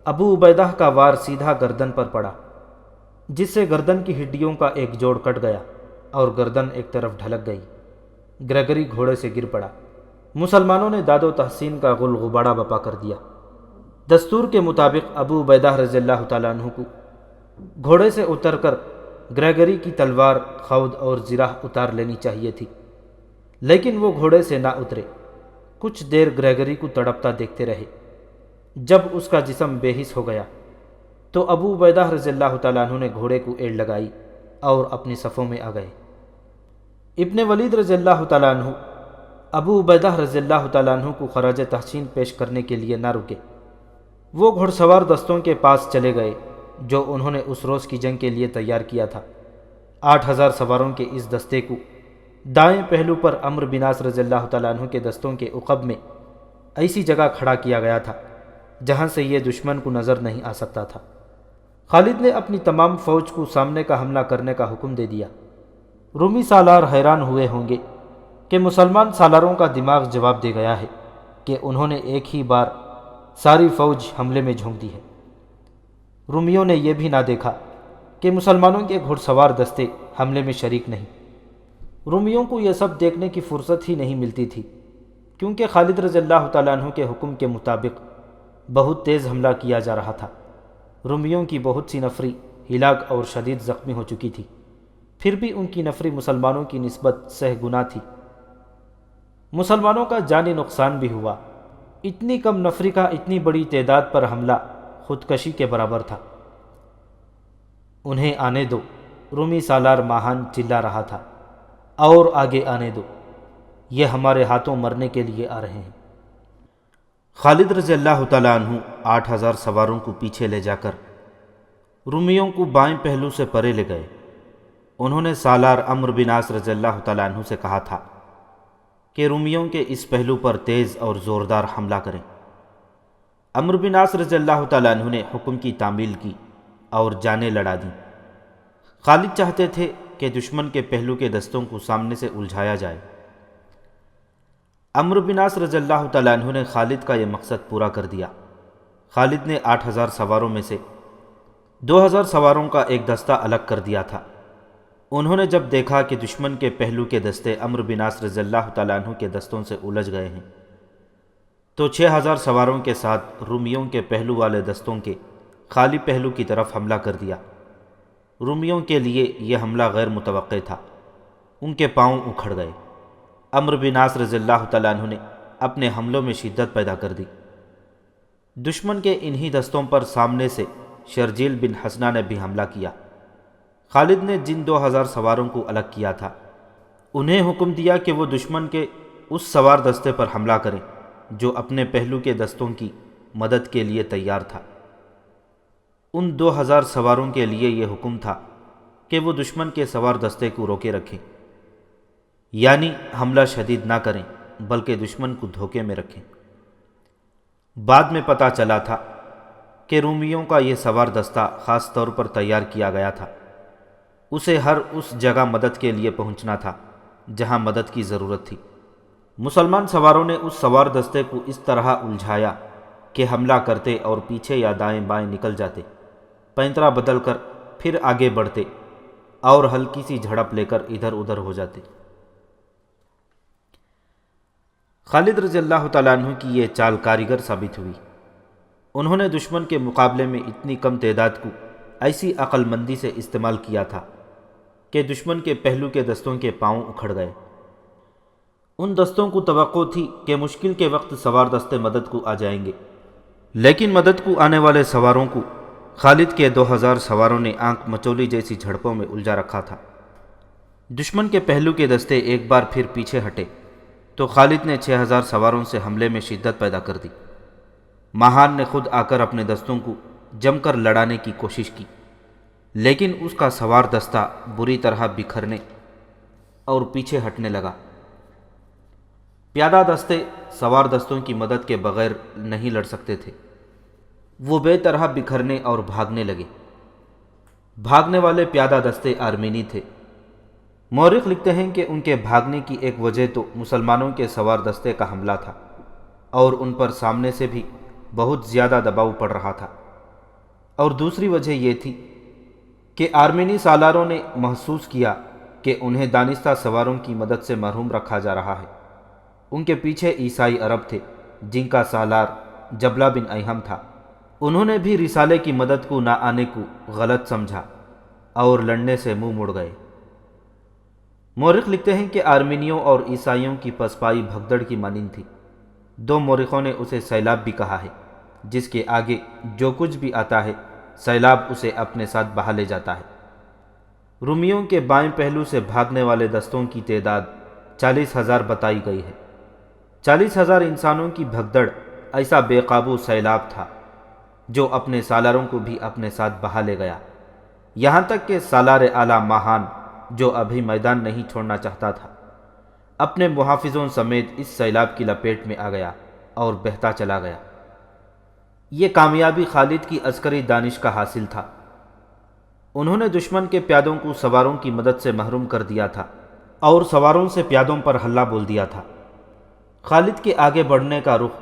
ابو عبیدہ کا وار سیدھا گردن پر پڑا، جس سے گردن کی ہڈیوں کا ایک جوڑ کٹ گیا اور گردن ایک طرف ڈھلک گئی۔ گریگری گھوڑے سے گر پڑا۔ مسلمانوں نے داد و تحسین کا غل غبارہ بپا کر دیا۔ دستور کے مطابق ابو عبیدہ رضی اللہ تعالیٰ عنہ کو گھوڑے سے اتر کر گریگری کی تلوار خود اور زرہ اتار لینی چاہیے تھی، لیکن وہ گھوڑے سے نہ اترے۔ کچھ دیر گریگری کو تڑپتا دیکھتے رہے۔ جب اس کا جسم بے حس ہو گیا تو ابو عبیدہ رضی اللہ تعالیٰ عنہ نے گھوڑے کو ایڑ لگائی اور اپنی صفوں میں آ گئے۔ ابن ولید رضی اللہ تعالیٰ عنہ ابو عبیدہ رضی اللہ تعالیٰ عنہ کو خراج تحسین پیش کرنے کے لیے نہ رکے۔ وہ گھڑ سوار دستوں کے پاس چلے گئے جو انہوں نے اس روز کی جنگ کے لیے تیار کیا تھا۔ 8000 سواروں کے اس دستے کو دائیں پہلو پر عمرو بن عاص رضی اللہ تعالیٰ عنہ کے دستوں کے عقب میں ایسی جگہ کھڑا کیا گیا تھا جہاں سے یہ دشمن کو نظر نہیں آ سکتا تھا۔ خالد نے اپنی تمام فوج کو سامنے کا حملہ کرنے کا حکم دے دیا۔ رومی سالار حیران ہوئے ہوں گے کہ مسلمان سالاروں کا دماغ جواب دے گیا ہے کہ انہوں نے ایک ہی بار ساری فوج حملے میں جھونک دی ہے۔ رومیوں نے یہ بھی نہ دیکھا کہ مسلمانوں کے گھڑ سوار دستے حملے میں شریک نہیں۔ رومیوں کو یہ سب دیکھنے کی فرصت ہی نہیں ملتی تھی، کیونکہ خالد رضی اللہ تعالیٰ عنہ کے حکم کے مطابق بہت تیز حملہ کیا جا رہا تھا۔ رومیوں کی بہت سی نفری ہلاک اور شدید زخمی ہو چکی تھی، پھر بھی ان کی نفری مسلمانوں کی نسبت سہ گنا تھی۔ مسلمانوں کا جانی نقصان بھی ہوا۔ اتنی کم نفری کا اتنی بڑی تعداد پر حملہ خودکشی کے برابر تھا۔ انہیں آنے دو، رومی سالار ماہان چلا رہا تھا، اور آگے آنے دو، یہ ہمارے ہاتھوں مرنے کے لیے آ رہے ہیں۔ خالد رضی اللہ تعالیٰ عنہ 8,000 سواروں کو پیچھے لے جا کر رومیوں کو بائیں پہلو سے پرے لے گئے۔ انہوں نے سالار عمرو بن عاص رضی اللہ تعالیٰ عنہ سے کہا تھا کہ رومیوں کے اس پہلو پر تیز اور زوردار حملہ کریں۔ عمرو بن عاص رضی اللہ تعالیٰ عنہ نے حکم کی تعمیل کی اور جانیں لڑا دیں۔ خالد چاہتے تھے کہ دشمن کے پہلو کے دستوں کو سامنے سے الجھایا جائے۔ عمرو بن عاص رضی اللہ تعالیٰ عنہ نے خالد کا یہ مقصد پورا کر دیا۔ خالد نے 8,000 سواروں میں سے 2,000 سواروں کا ایک دستہ الگ کر دیا تھا۔ انہوں نے جب دیکھا کہ دشمن کے پہلو کے دستے عمرو بن عاص رضی اللہ تعالیٰ عنہ کے دستوں سے الجھ گئے ہیں، تو 6,000 سواروں کے ساتھ رومیوں کے پہلو والے دستوں کے خالی پہلو کی طرف حملہ کر دیا۔ رومیوں کے لیے یہ حملہ غیر متوقع تھا، ان کے پاؤں اکھڑ گئے۔ عمرو بن عاص رضی اللہ تعالیٰ عنہ نے اپنے حملوں میں شدت پیدا کر دی۔ دشمن کے انہی دستوں پر سامنے سے شرجیل بن حسنہ نے بھی حملہ کیا۔ خالد نے جن 2,000 سواروں کو الگ کیا تھا، انہیں حکم دیا کہ وہ دشمن کے اس سوار دستے پر حملہ کریں جو اپنے پہلو کے دستوں کی مدد کے لیے تیار تھا۔ ان 2,000 سواروں کے لیے یہ حکم تھا کہ وہ دشمن کے سوار دستے کو روکے رکھیں، یعنی حملہ شدید نہ کریں بلکہ دشمن کو دھوکے میں رکھیں۔ بعد میں پتہ چلا تھا کہ رومیوں کا یہ سوار دستہ خاص طور پر تیار کیا گیا تھا۔ اسے ہر اس جگہ مدد کے لیے پہنچنا تھا جہاں مدد کی ضرورت تھی۔ مسلمان سواروں نے اس سوار دستے کو اس طرح الجھایا کہ حملہ کرتے اور پیچھے یا دائیں بائیں نکل جاتے، پینترا بدل کر پھر آگے بڑھتے اور ہلکی سی جھڑپ لے کر ادھر ادھر ہو جاتے۔ خالد رضی اللہ تعالیٰ عنہ کی یہ چال کاریگر ثابت ہوئی۔ انہوں نے دشمن کے مقابلے میں اتنی کم تعداد کو ایسی عقل مندی سے استعمال کیا تھا کہ دشمن کے پہلو کے دستوں کے پاؤں اکھڑ گئے۔ ان دستوں کو توقع تھی کہ مشکل کے وقت سوار دستے مدد کو آ جائیں گے، لیکن مدد کو آنے والے سواروں کو خالد کے 2,000 سواروں نے آنکھ مچولی جیسی جھڑپوں میں الجھا رکھا تھا۔ دشمن کے پہلو کے دستے ایک بار پھر پیچھے ہٹے تو خالد نے 6,000 سواروں سے حملے میں شدت پیدا کر دی۔ ماہان نے خود آ کر اپنے دستوں کو جم کر لڑانے کی کوشش کی، لیکن اس کا سوار دستہ بری طرح بکھرنے اور پیچھے ہٹنے لگا۔ پیادہ دستے سوار دستوں کی مدد کے بغیر نہیں لڑ سکتے تھے، وہ بے طرح بکھرنے اور بھاگنے لگے۔ بھاگنے والے پیادہ دستے آرمینی تھے۔ مورخ لکھتے ہیں کہ ان کے بھاگنے کی ایک وجہ تو مسلمانوں کے سوار دستے کا حملہ تھا، اور ان پر سامنے سے بھی بہت زیادہ دباؤ پڑ رہا تھا، اور دوسری وجہ یہ تھی کہ آرمینی سالاروں نے محسوس کیا کہ انہیں دانستہ سواروں کی مدد سے محروم رکھا جا رہا ہے۔ ان کے پیچھے عیسائی عرب تھے جن کا سالار جبلہ بن ایہم تھا۔ انہوں نے بھی رسالے کی مدد کو نہ آنے کو غلط سمجھا اور لڑنے سے منہ موڑ گئے۔ مورخ لکھتے ہیں کہ آرمینیوں اور عیسائیوں کی پسپائی بھگدڑ کی مانند تھی۔ دو مورخوں نے اسے سیلاب بھی کہا ہے، جس کے آگے جو کچھ بھی آتا ہے سیلاب اسے اپنے ساتھ بہا لے جاتا ہے۔ رومیوں کے بائیں پہلو سے بھاگنے والے دستوں کی تعداد 40,000 بتائی گئی ہے۔ 40,000 انسانوں کی بھگدڑ ایسا بے قابو سیلاب تھا جو اپنے سالاروں کو بھی اپنے ساتھ بہا لے گیا، یہاں تک کہ سالار اعلیٰ ماہان جو ابھی میدان نہیں چھوڑنا چاہتا تھا، اپنے محافظوں سمیت اس سیلاب کی لپیٹ میں آ گیا اور بہتا چلا گیا۔ یہ کامیابی خالد کی عسکری دانش کا حاصل تھا۔ انہوں نے دشمن کے پیادوں کو سواروں کی مدد سے محروم کر دیا تھا اور سواروں سے پیادوں پر حلہ بول دیا تھا۔ خالد کے آگے بڑھنے کا رخ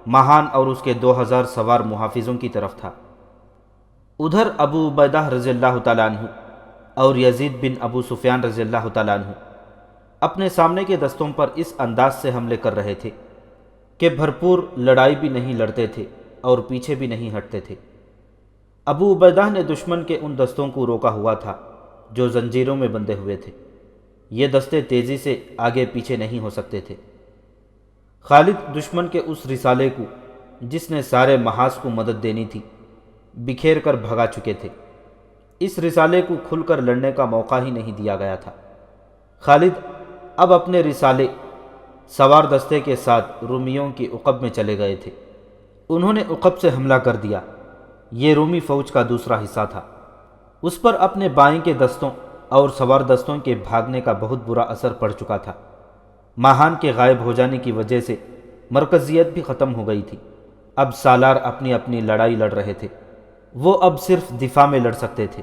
ماہان اور اس کے 2,000 سوار محافظوں کی طرف تھا۔ ادھر ابو عبیدہ رضی اللہ تعالیٰ عنہ اور یزید بن ابو سفیان رضی اللہ تعالیٰ عنہ اپنے سامنے کے دستوں پر اس انداز سے حملے کر رہے تھے کہ بھرپور لڑائی بھی نہیں لڑتے تھے اور پیچھے بھی نہیں ہٹتے تھے۔ ابو عبیدہ نے دشمن کے ان دستوں کو روکا ہوا تھا جو زنجیروں میں بندھے ہوئے تھے۔ یہ دستے تیزی سے آگے پیچھے نہیں ہو سکتے تھے۔ خالد دشمن کے اس رسالے کو جس نے سارے محاذ کو مدد دینی تھی بکھیر کر بھگا چکے تھے۔ اس رسالے کو کھل کر لڑنے کا موقع ہی نہیں دیا گیا تھا۔ خالد اب اپنے رسالے سوار دستے کے ساتھ رومیوں کی عقب میں چلے گئے تھے۔ انہوں نے عقب سے حملہ کر دیا۔ یہ رومی فوج کا دوسرا حصہ تھا۔ اس پر اپنے بائیں کے دستوں اور سوار دستوں کے بھاگنے کا بہت برا اثر پڑ چکا تھا۔ ماہان کے غائب ہو جانے کی وجہ سے مرکزیت بھی ختم ہو گئی تھی۔ اب سالار اپنی اپنی لڑائی لڑ رہے تھے۔ وہ اب صرف دفاع میں لڑ سکتے تھے۔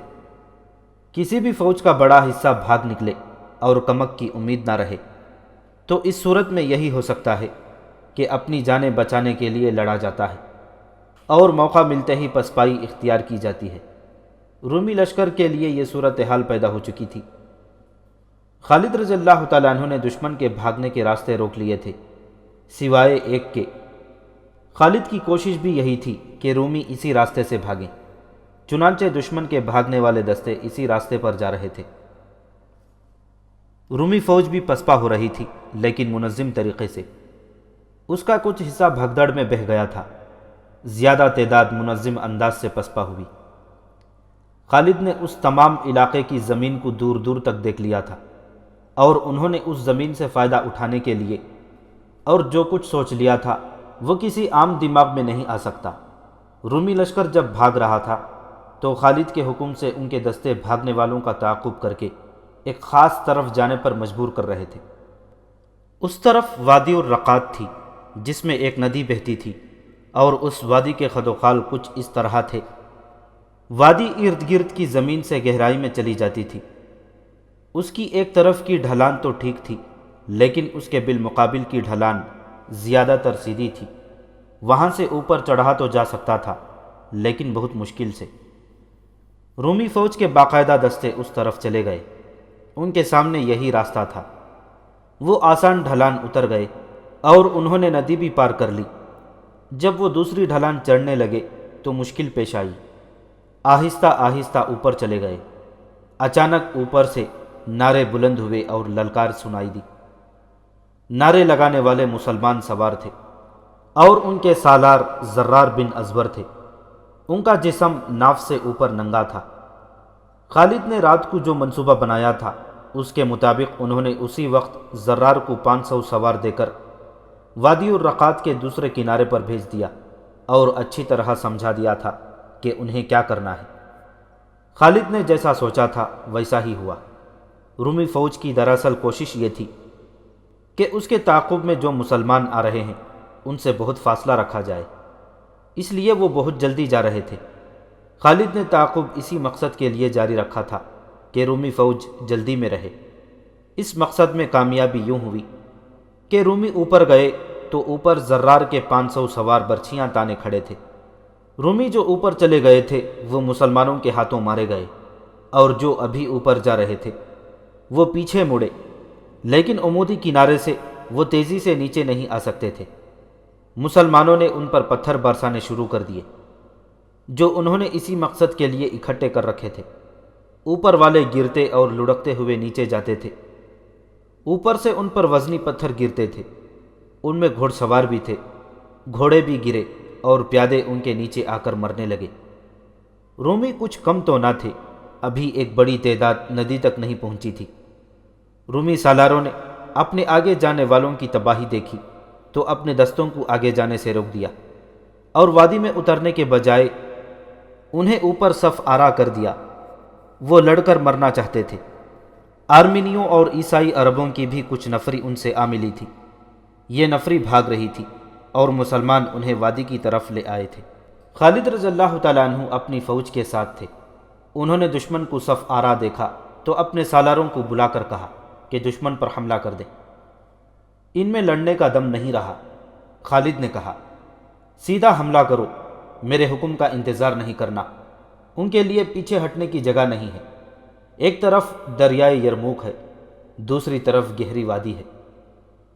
کسی بھی فوج کا بڑا حصہ بھاگ نکلے اور کمک کی امید نہ رہے تو اس صورت میں یہی ہو سکتا ہے کہ اپنی جانیں بچانے کے لیے لڑا جاتا ہے اور موقع ملتے ہی پسپائی اختیار کی جاتی ہے۔ رومی لشکر کے لیے یہ صورتحال پیدا ہو چکی تھی۔ خالد رضی اللہ تعالیٰ عنہ نے دشمن کے بھاگنے کے راستے روک لیے تھے سوائے ایک کے۔ خالد کی کوشش بھی یہی تھی کہ رومی اسی راستے سے بھاگیں، چنانچہ دشمن کے بھاگنے والے دستے اسی راستے پر جا رہے تھے۔ رومی فوج بھی پسپا ہو رہی تھی لیکن منظم طریقے سے۔ اس کا کچھ حصہ بھگدڑ میں بہہ گیا تھا، زیادہ تعداد منظم انداز سے پسپا ہوئی۔ خالد نے اس تمام علاقے کی زمین کو دور دور تک دیکھ لیا تھا اور انہوں نے اس زمین سے فائدہ اٹھانے کے لیے اور جو کچھ سوچ لیا تھا وہ کسی عام دماغ میں نہیں آ سکتا۔ رومی لشکر جب بھاگ رہا تھا تو خالد کے حکم سے ان کے دستے بھاگنے والوں کا تعاقب کر کے ایک خاص طرف جانے پر مجبور کر رہے تھے۔ اس طرف وادی الرقات تھی جس میں ایک ندی بہتی تھی اور اس وادی کے خد و خال کچھ اس طرح تھے۔ وادی ارد گرد کی زمین سے گہرائی میں چلی جاتی تھی۔ اس کی ایک طرف کی ڈھلان تو ٹھیک تھی لیکن اس کے بالمقابل کی ڈھلان زیادہ تر سیدھی تھی۔ وہاں سے اوپر چڑھا تو جا سکتا تھا لیکن بہت مشکل سے۔ رومی فوج کے باقاعدہ دستے اس طرف چلے گئے۔ ان کے سامنے یہی راستہ تھا۔ وہ آسان ڈھلان اتر گئے اور انہوں نے ندی بھی پار کر لی۔ جب وہ دوسری ڈھلان چڑھنے لگے تو مشکل پیش آئی۔ آہستہ آہستہ اوپر چلے گئے۔ اچانک اوپر سے نعرے بلند ہوئے اور للکار سنائی دی۔ نعرے لگانے والے مسلمان سوار تھے اور ان کے سالار زرار بن ازور تھے۔ ان کا جسم ناف سے اوپر ننگا تھا۔ خالد نے رات کو جو منصوبہ بنایا تھا اس کے مطابق انہوں نے اسی وقت زرار کو 500 سوار دے کر وادی الرقات کے دوسرے کنارے پر بھیج دیا اور اچھی طرح سمجھا دیا تھا کہ انہیں کیا کرنا ہے۔ خالد نے جیسا سوچا تھا ویسا ہی ہوا۔ رومی فوج کی دراصل کوشش یہ تھی کہ اس کے تعاقب میں جو مسلمان آ رہے ہیں ان سے بہت فاصلہ رکھا جائے، اس لیے وہ بہت جلدی جا رہے تھے۔ خالد نے تعاقب اسی مقصد کے لیے جاری رکھا تھا کہ رومی فوج جلدی میں رہے۔ اس مقصد میں کامیابی یوں ہوئی کہ رومی اوپر گئے تو اوپر زرار کے 500 سوار برچھیاں تانے کھڑے تھے۔ رومی جو اوپر چلے گئے تھے وہ مسلمانوں کے ہاتھوں مارے گئے اور جو ابھی اوپر جا رہے تھے وہ پیچھے مڑے، لیکن عمودی کنارے سے وہ تیزی سے نیچے نہیں آ سکتے تھے۔ مسلمانوں نے ان پر پتھر برسانے شروع کر دیے جو انہوں نے اسی مقصد کے لیے اکٹھے کر رکھے تھے۔ اوپر والے گرتے اور لڑکتے ہوئے نیچے جاتے تھے۔ اوپر سے ان پر وزنی پتھر گرتے تھے۔ ان میں گھوڑ سوار بھی تھے، گھوڑے بھی گرے اور پیادے ان کے نیچے آ کر مرنے لگے۔ رومی کچھ کم تو نہ تھے، ابھی ایک بڑی تعداد ندی تک نہیں پہنچی تھی۔ رومی سالاروں نے اپنے آگے جانے والوں کی تباہی دیکھی تو اپنے دستوں کو آگے جانے سے روک دیا اور وادی میں اترنے کے بجائے انہیں اوپر صف آرا کر دیا۔ وہ لڑ کر مرنا چاہتے تھے۔ آرمینیوں اور عیسائی عربوں کی بھی کچھ نفری ان سے آ ملی تھی۔ یہ نفری بھاگ رہی تھی اور مسلمان انہیں وادی کی طرف لے آئے تھے۔ خالد رضی اللہ تعالیٰ عنہ اپنی فوج کے ساتھ تھے۔ انہوں نے دشمن کو صف آرا دیکھا تو اپنے سالاروں کو بلا کر کہا کہ دشمن پر حملہ کر دیں۔ ان میں لڑنے کا دم نہیں رہا۔ خالد نے کہا، سیدھا حملہ کرو، میرے حکم کا انتظار نہیں کرنا۔ ان کے لیے پیچھے ہٹنے کی جگہ نہیں ہے۔ ایک طرف دریائے یرموک ہے، دوسری طرف گہری وادی ہے،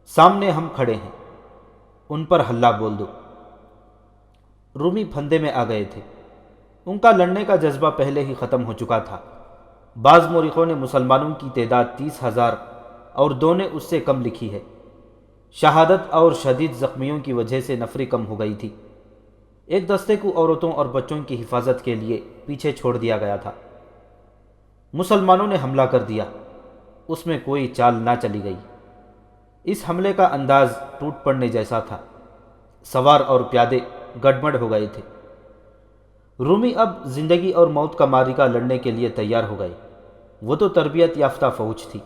سامنے ہم کھڑے ہیں، ان پر حلہ بول دو۔ رومی پھندے میں آ گئے تھے۔ ان کا لڑنے کا جذبہ پہلے ہی ختم ہو چکا تھا۔ بعض مورخوں نے مسلمانوں کی تعداد 30,000 اور دو نے اس سے کم لکھی ہے۔ شہادت اور شدید زخمیوں کی وجہ سے نفری کم ہو گئی تھی۔ ایک دستے کو عورتوں اور بچوں کی حفاظت کے لیے پیچھے چھوڑ دیا گیا تھا۔ مسلمانوں نے حملہ کر دیا، اس میں کوئی چال نہ چلی گئی۔ اس حملے کا انداز ٹوٹ پڑنے جیسا تھا، سوار اور پیادے گڈمڈ ہو گئے تھے۔ رومی اب زندگی اور موت کا معرکہ لڑنے کے لیے تیار ہو گئے۔ وہ تو تربیت یافتہ فوج تھی۔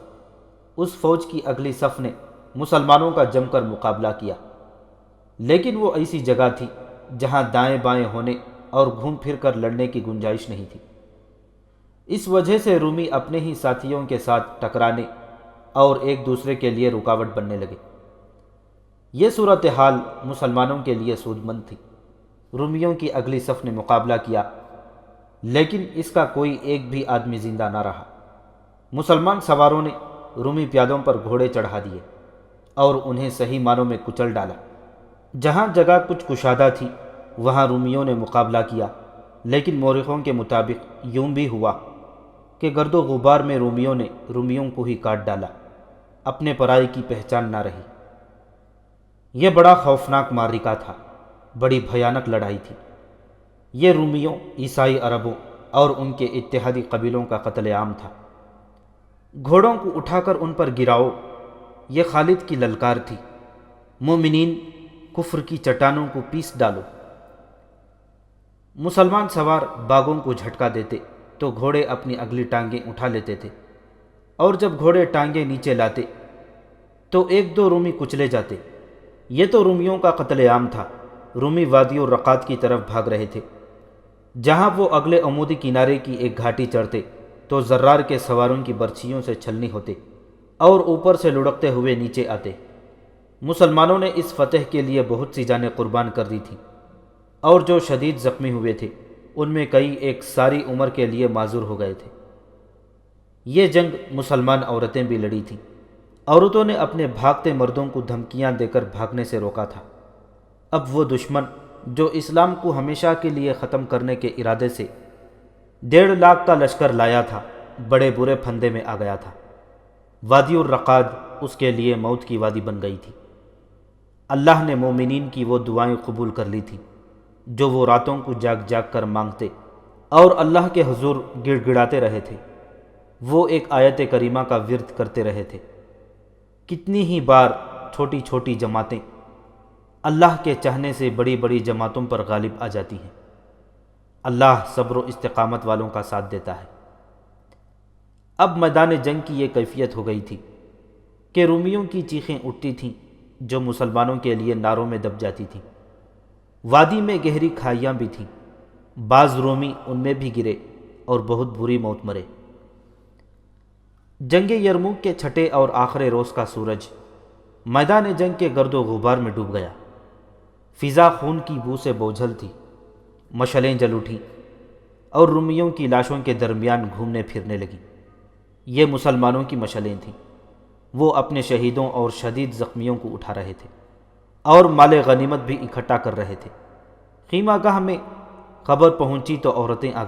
اس فوج کی اگلی صف نے مسلمانوں کا جم کر مقابلہ کیا، لیکن وہ ایسی جگہ تھی جہاں دائیں بائیں ہونے اور گھوم پھر کر لڑنے کی گنجائش نہیں تھی۔ اس وجہ سے رومی اپنے ہی ساتھیوں کے ساتھ ٹکرانے اور ایک دوسرے کے لیے رکاوٹ بننے لگے۔ یہ صورتحال مسلمانوں کے لیے سود مند تھی۔ رومیوں کی اگلی صف نے مقابلہ کیا، لیکن اس کا کوئی ایک بھی آدمی زندہ نہ رہا۔ مسلمان سواروں نے رومی پیادوں پر گھوڑے چڑھا دیے اور انہیں صحیح معنوں میں کچل ڈالا۔ جہاں جگہ کچھ کشادہ تھی وہاں رومیوں نے مقابلہ کیا، لیکن مورخوں کے مطابق یوں بھی ہوا کہ گرد و غبار میں رومیوں کو ہی کاٹ ڈالا، اپنے پرائی کی پہچان نہ رہی۔ یہ بڑا خوفناک معرکہ تھا، بڑی بھیانک لڑائی تھی۔ یہ رومیوں، عیسائی عربوں اور ان کے اتحادی قبیلوں کا قتل عام تھا۔ گھوڑوں کو اٹھا کر ان پر گراؤ، یہ خالد کی للکار تھی۔ مومنین، کفر کی چٹانوں کو پیس ڈالو۔ مسلمان سوار باغوں کو جھٹکا دیتے تو گھوڑے اپنی اگلی ٹانگیں اٹھا لیتے تھے، اور جب گھوڑے ٹانگیں نیچے لاتے تو ایک دو رومی کچلے جاتے۔ یہ تو رومیوں کا قتل عام تھا۔ رومی وادی الرقات کی طرف بھاگ رہے تھے۔ جہاں وہ اگلے عمودی کنارے کی ایک گھاٹی چڑھتے تو زرار کے سواروں کی برچھیوں سے چھلنی ہوتے اور اوپر سے لڑکتے ہوئے نیچے آتے۔ مسلمانوں نے اس فتح کے لیے بہت سی جانیں قربان کر دی تھیں، اور جو شدید زخمی ہوئے تھے ان میں کئی ایک ساری عمر کے لیے معذور ہو گئے تھے۔ یہ جنگ مسلمان عورتیں بھی لڑی تھیں۔ عورتوں نے اپنے بھاگتے مردوں کو دھمکیاں دے کر بھاگنے سے روکا تھا۔ اب وہ دشمن جو اسلام کو ہمیشہ کے لیے ختم کرنے کے ارادے سے 1.5 لاکھ کا لشکر لایا تھا، بڑے برے پھندے میں آ گیا تھا۔ وادی الرقاد اس کے لیے موت کی وادی بن گئی تھی۔ اللہ نے مومنین کی وہ دعائیں قبول کر لی تھیں جو وہ راتوں کو جاگ جاگ کر مانگتے اور اللہ کے حضور گڑ گڑاتے رہے تھے۔ وہ ایک آیت کریمہ کا ورد کرتے رہے تھے۔ کتنی ہی بار چھوٹی چھوٹی جماعتیں اللہ کے چاہنے سے بڑی بڑی جماعتوں پر غالب آ جاتی ہیں۔ اللہ صبر و استقامت والوں کا ساتھ دیتا ہے۔ اب میدان جنگ کی یہ کیفیت ہو گئی تھی کہ رومیوں کی چیخیں اٹھتی تھیں جو مسلمانوں کے لیے ناروں میں دب جاتی تھیں۔ وادی میں گہری کھائیاں بھی تھیں، بعض رومی ان میں بھی گرے اور بہت بری موت مرے۔ جنگ یرموک کے چھٹے اور آخری روز کا سورج میدان جنگ کے گرد و غبار میں ڈوب گیا۔ فضا خون کی بو سے بوجھل تھی، مشعلیں جل اٹھیں اور رومیوں کی لاشوں کے درمیان گھومنے پھرنے لگیں۔ یہ مسلمانوں کی مشعلیں تھیں۔ وہ اپنے شہیدوں اور شدید زخمیوں کو اٹھا رہے تھے اور مال غنیمت بھی اکٹھا کر رہے تھے۔ خیمہ گاہ میں خبر پہنچی تو عورتیں آ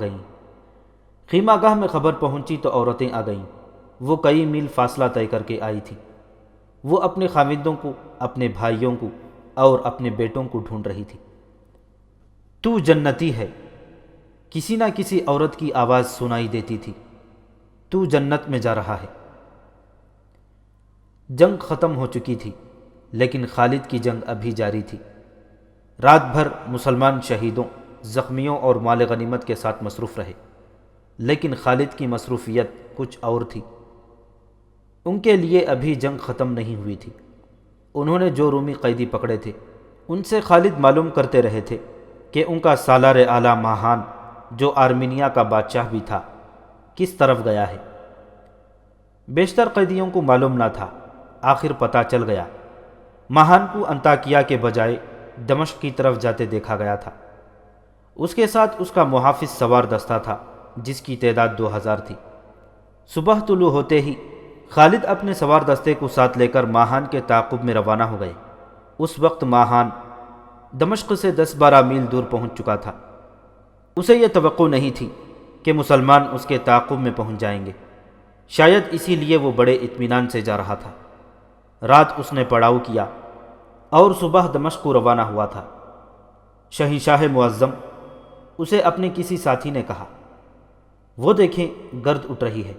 گئیں۔ وہ کئی میل فاصلہ طے کر کے آئی تھی۔ وہ اپنے خاوندوں کو، اپنے بھائیوں کو اور اپنے بیٹوں کو ڈھونڈ رہی تھی۔ تو جنتی ہے، کسی نہ کسی عورت کی آواز سنائی دیتی تھی۔ تو جنت میں جا رہا ہے۔ جنگ ختم ہو چکی تھی، لیکن خالد کی جنگ ابھی جاری تھی۔ رات بھر مسلمان شہیدوں، زخمیوں اور مال غنیمت کے ساتھ مصروف رہے، لیکن خالد کی مصروفیت کچھ اور تھی۔ ان کے لیے ابھی جنگ ختم نہیں ہوئی تھی۔ انہوں نے جو رومی قیدی پکڑے تھے ان سے خالد معلوم کرتے رہے تھے کہ ان کا سالار اعلیٰ ماہان، جو آرمینیا کا بادشاہ بھی تھا، کس طرف گیا ہے۔ بیشتر قیدیوں کو معلوم نہ تھا، آخر پتہ چل گیا۔ ماہان کو انطاکیہ کے بجائے دمشق کی طرف جاتے دیکھا گیا تھا۔ اس کے ساتھ اس کا محافظ سوار دستہ تھا جس کی تعداد 2000 تھی۔ صبح طلوع ہوتے ہی خالد اپنے سوار دستے کو ساتھ لے کر ماہان کے تعاقب میں روانہ ہو گئے۔ اس وقت ماہان دمشق سے 10-12 میل دور پہنچ چکا تھا۔ اسے یہ توقع نہیں تھی کہ مسلمان اس کے تعاقب میں پہنچ جائیں گے، شاید اسی لیے وہ بڑے اطمینان سے جا رہا تھا۔ رات اس نے پڑاؤ کیا اور صبح دمشق کو روانہ ہوا تھا۔ شہنشاہ معظم اسے اپنے کسی ساتھی نے کہا، وہ دیکھیں گرد اٹھ رہی ہے،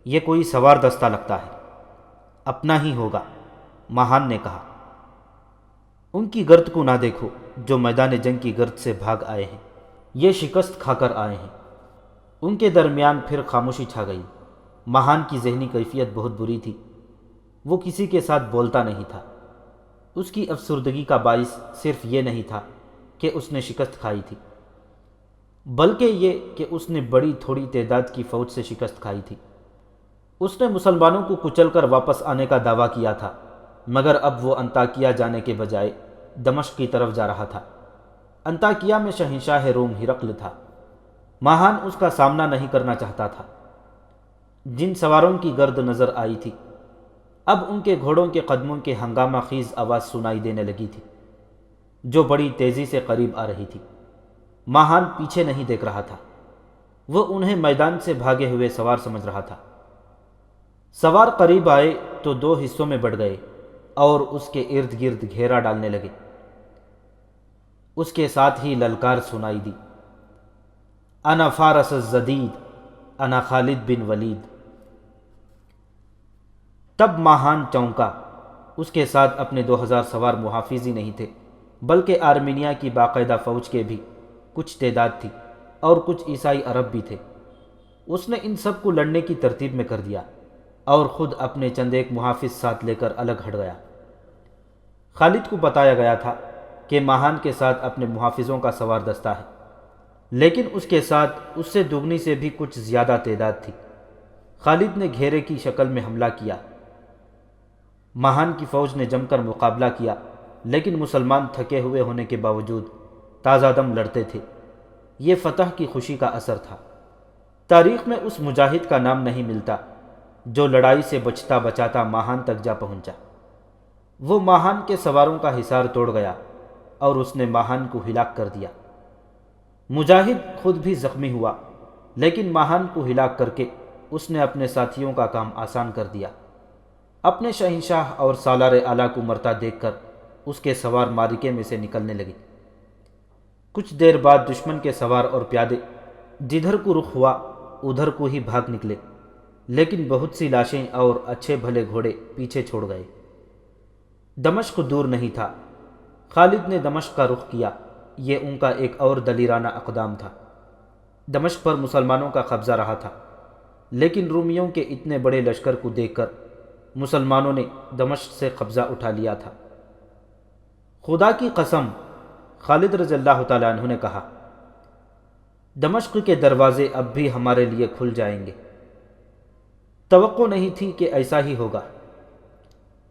یہ کوئی سوار دستہ لگتا ہے، اپنا ہی ہوگا۔ ماہان نے کہا، ان کی گرد کو نہ دیکھو جو میدان جنگ کی گرد سے بھاگ آئے ہیں، یہ شکست کھا کر آئے ہیں۔ ان کے درمیان پھر خاموشی چھا گئی۔ ماہان کی ذہنی کیفیت بہت بری تھی، وہ کسی کے ساتھ بولتا نہیں تھا۔ اس کی افسردگی کا باعث صرف یہ نہیں تھا کہ اس نے شکست کھائی تھی، بلکہ یہ کہ اس نے بڑی تھوڑی تعداد کی فوج سے شکست کھائی تھی۔ اس نے مسلمانوں کو کچل کر واپس آنے کا دعویٰ کیا تھا، مگر اب وہ انطاکیہ جانے کے بجائے دمشق کی طرف جا رہا تھا۔ انطاکیہ میں شہنشاہ روم ہرقل تھا۔ ماہان اس کا سامنا نہیں کرنا چاہتا تھا۔ جن سواروں کی گرد نظر آئی تھی، اب ان کے گھوڑوں کے قدموں کے ہنگامہ خیز آواز سنائی دینے لگی تھی، جو بڑی تیزی سے قریب آ رہی تھی۔ ماہان پیچھے نہیں دیکھ رہا تھا، وہ انہیں میدان سے بھاگے ہوئے سوار سمجھ رہا تھا۔ سوار قریب آئے تو دو حصوں میں بٹ گئے اور اس کے ارد گرد گھیرا ڈالنے لگے۔ اس کے ساتھ ہی للکار سنائی دی، انا فارس الزدید، انا خالد بن ولید۔ تب ماہان چونکا۔ اس کے ساتھ اپنے 2000 سوار محافظ ہی نہیں تھے، بلکہ آرمینیا کی باقاعدہ فوج کے بھی کچھ تعداد تھی اور کچھ عیسائی عرب بھی تھے۔ اس نے ان سب کو لڑنے کی ترتیب میں کر دیا اور خود اپنے چند ایک محافظ ساتھ لے کر الگ ہٹ گیا۔ خالد کو بتایا گیا تھا کہ ماہان کے ساتھ اپنے محافظوں کا سوار دستہ ہے، لیکن اس کے ساتھ اس سے دوگنی سے بھی کچھ زیادہ تعداد تھی۔ خالد نے گھیرے کی شکل میں حملہ کیا۔ ماہان کی فوج نے جم کر مقابلہ کیا، لیکن مسلمان تھکے ہوئے ہونے کے باوجود تازہ دم لڑتے تھے۔ یہ فتح کی خوشی کا اثر تھا۔ تاریخ میں اس مجاہد کا نام نہیں ملتا جو لڑائی سے بچتا بچاتا ماہان تک جا پہنچا۔ وہ ماہان کے سواروں کا حصار توڑ گیا اور اس نے ماہان کو ہلاک کر دیا۔ مجاہد خود بھی زخمی ہوا، لیکن ماہان کو ہلاک کر کے اس نے اپنے ساتھیوں کا کام آسان کر دیا۔ اپنے شہنشاہ اور سالار اعلیٰ کو مرتا دیکھ کر اس کے سوار معرکے میں سے نکلنے لگے۔ کچھ دیر بعد دشمن کے سوار اور پیادے جدھر کو رخ ہوا ادھر کو ہی بھاگ نکلے، لیکن بہت سی لاشیں اور اچھے بھلے گھوڑے پیچھے چھوڑ گئے۔ دمشق دور نہیں تھا۔ خالد نے دمشق کا رخ کیا، یہ ان کا ایک اور دلیرانہ اقدام تھا۔ دمشق پر مسلمانوں کا قبضہ رہا تھا، لیکن رومیوں کے اتنے بڑے لشکر کو دیکھ کر مسلمانوں نے دمشق سے قبضہ اٹھا لیا تھا۔ خدا کی قسم، خالد رضی اللہ تعالیٰ عنہ نے کہا، دمشق کے دروازے اب بھی ہمارے لیے کھل جائیں گے۔ توقع نہیں تھی کہ ایسا ہی ہوگا۔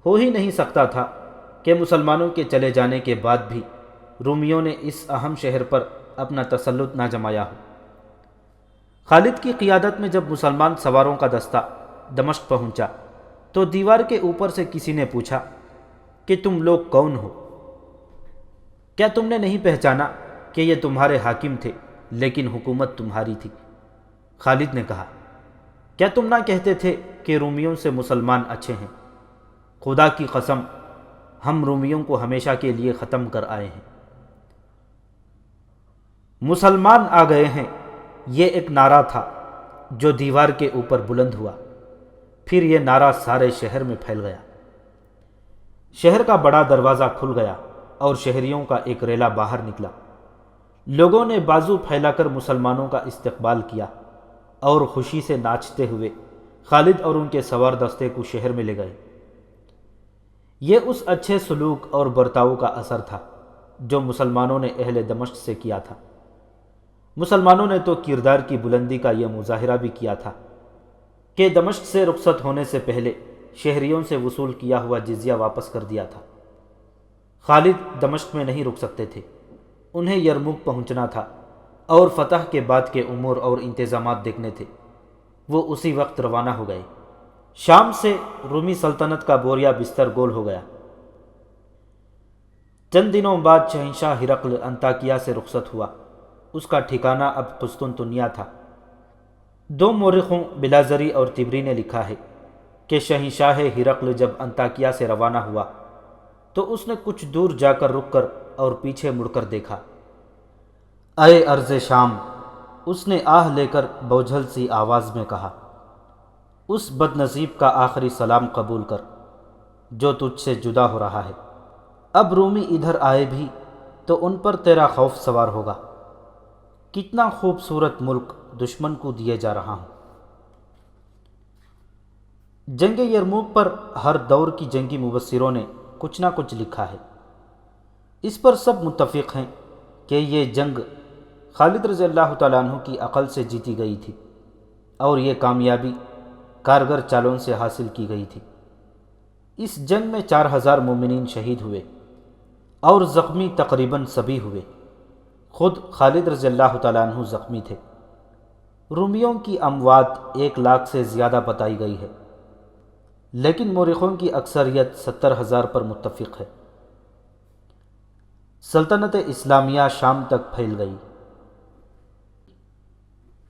ہو ہی نہیں سکتا تھا کہ مسلمانوں کے چلے جانے کے بعد بھی رومیوں نے اس اہم شہر پر اپنا تسلط نہ جمایا ہو۔ خالد کی قیادت میں جب مسلمان سواروں کا دستہ دمشق پہنچا تو دیوار کے اوپر سے کسی نے پوچھا کہ تم لوگ کون ہو؟ کیا تم نے نہیں پہچانا کہ یہ تمہارے حاکم تھے لیکن حکومت تمہاری تھی؟ خالد نے کہا، کیا تم نہ کہتے تھے کہ رومیوں سے مسلمان اچھے ہیں؟ خدا کی قسم، ہم رومیوں کو ہمیشہ کے لیے ختم کر آئے ہیں۔ مسلمان آ گئے ہیں، یہ ایک نعرہ تھا جو دیوار کے اوپر بلند ہوا۔ پھر یہ نعرہ سارے شہر میں پھیل گیا۔ شہر کا بڑا دروازہ کھل گیا اور شہریوں کا ایک ریلا باہر نکلا۔ لوگوں نے بازو پھیلا کر مسلمانوں کا استقبال کیا اور خوشی سے ناچتے ہوئے خالد اور ان کے سوار دستے کو شہر میں لے گئے۔ یہ اس اچھے سلوک اور برتاؤ کا اثر تھا جو مسلمانوں نے اہل دمشق سے کیا تھا۔ مسلمانوں نے تو کردار کی بلندی کا یہ مظاہرہ بھی کیا تھا کہ دمشق سے رخصت ہونے سے پہلے شہریوں سے وصول کیا ہوا جزیہ واپس کر دیا تھا۔ خالد دمشق میں نہیں رک سکتے تھے، انہیں یرموک پہنچنا تھا اور فتح کے بعد کے امور اور انتظامات دیکھنے تھے۔ وہ اسی وقت روانہ ہو گئے۔ شام سے رومی سلطنت کا بوریا بستر گول ہو گیا۔ چند دنوں بعد شہنشاہ ہرقل انطاکیہ سے رخصت ہوا۔ اس کا ٹھکانہ اب قسطنطنیہ تھا۔ دو مورخوں بلازری اور طبری نے لکھا ہے کہ شہنشاہ ہرقل جب انطاکیہ سے روانہ ہوا تو اس نے کچھ دور جا کر رک کر اور پیچھے مڑ کر دیکھا۔ اے ارض شام، اس نے آہ لے کر بوجھل سی آواز میں کہا، اس بد نصیب کا آخری سلام قبول کر جو تجھ سے جدا ہو رہا ہے۔ اب رومی ادھر آئے بھی تو ان پر تیرا خوف سوار ہوگا۔ کتنا خوبصورت ملک دشمن کو دیے جا رہا ہوں۔ جنگ یرموک پر ہر دور کی جنگی مبصروں نے کچھ نہ کچھ لکھا ہے۔ اس پر سب متفق ہیں کہ یہ جنگ خالد رضی اللہ تعالیٰ عنہ کی عقل سے جیتی گئی تھی اور یہ کامیابی کارگر چالوں سے حاصل کی گئی تھی۔ اس جنگ میں 4000 مومنین شہید ہوئے اور زخمی تقریباً سبھی ہوئے۔ خود خالد رضی اللہ تعالیٰ عنہ زخمی تھے۔ رومیوں کی اموات 1 لاکھ سے زیادہ بتائی گئی ہے، لیکن مورخوں کی اکثریت 70,000 پر متفق ہے۔ سلطنت اسلامیہ شام تک پھیل گئی۔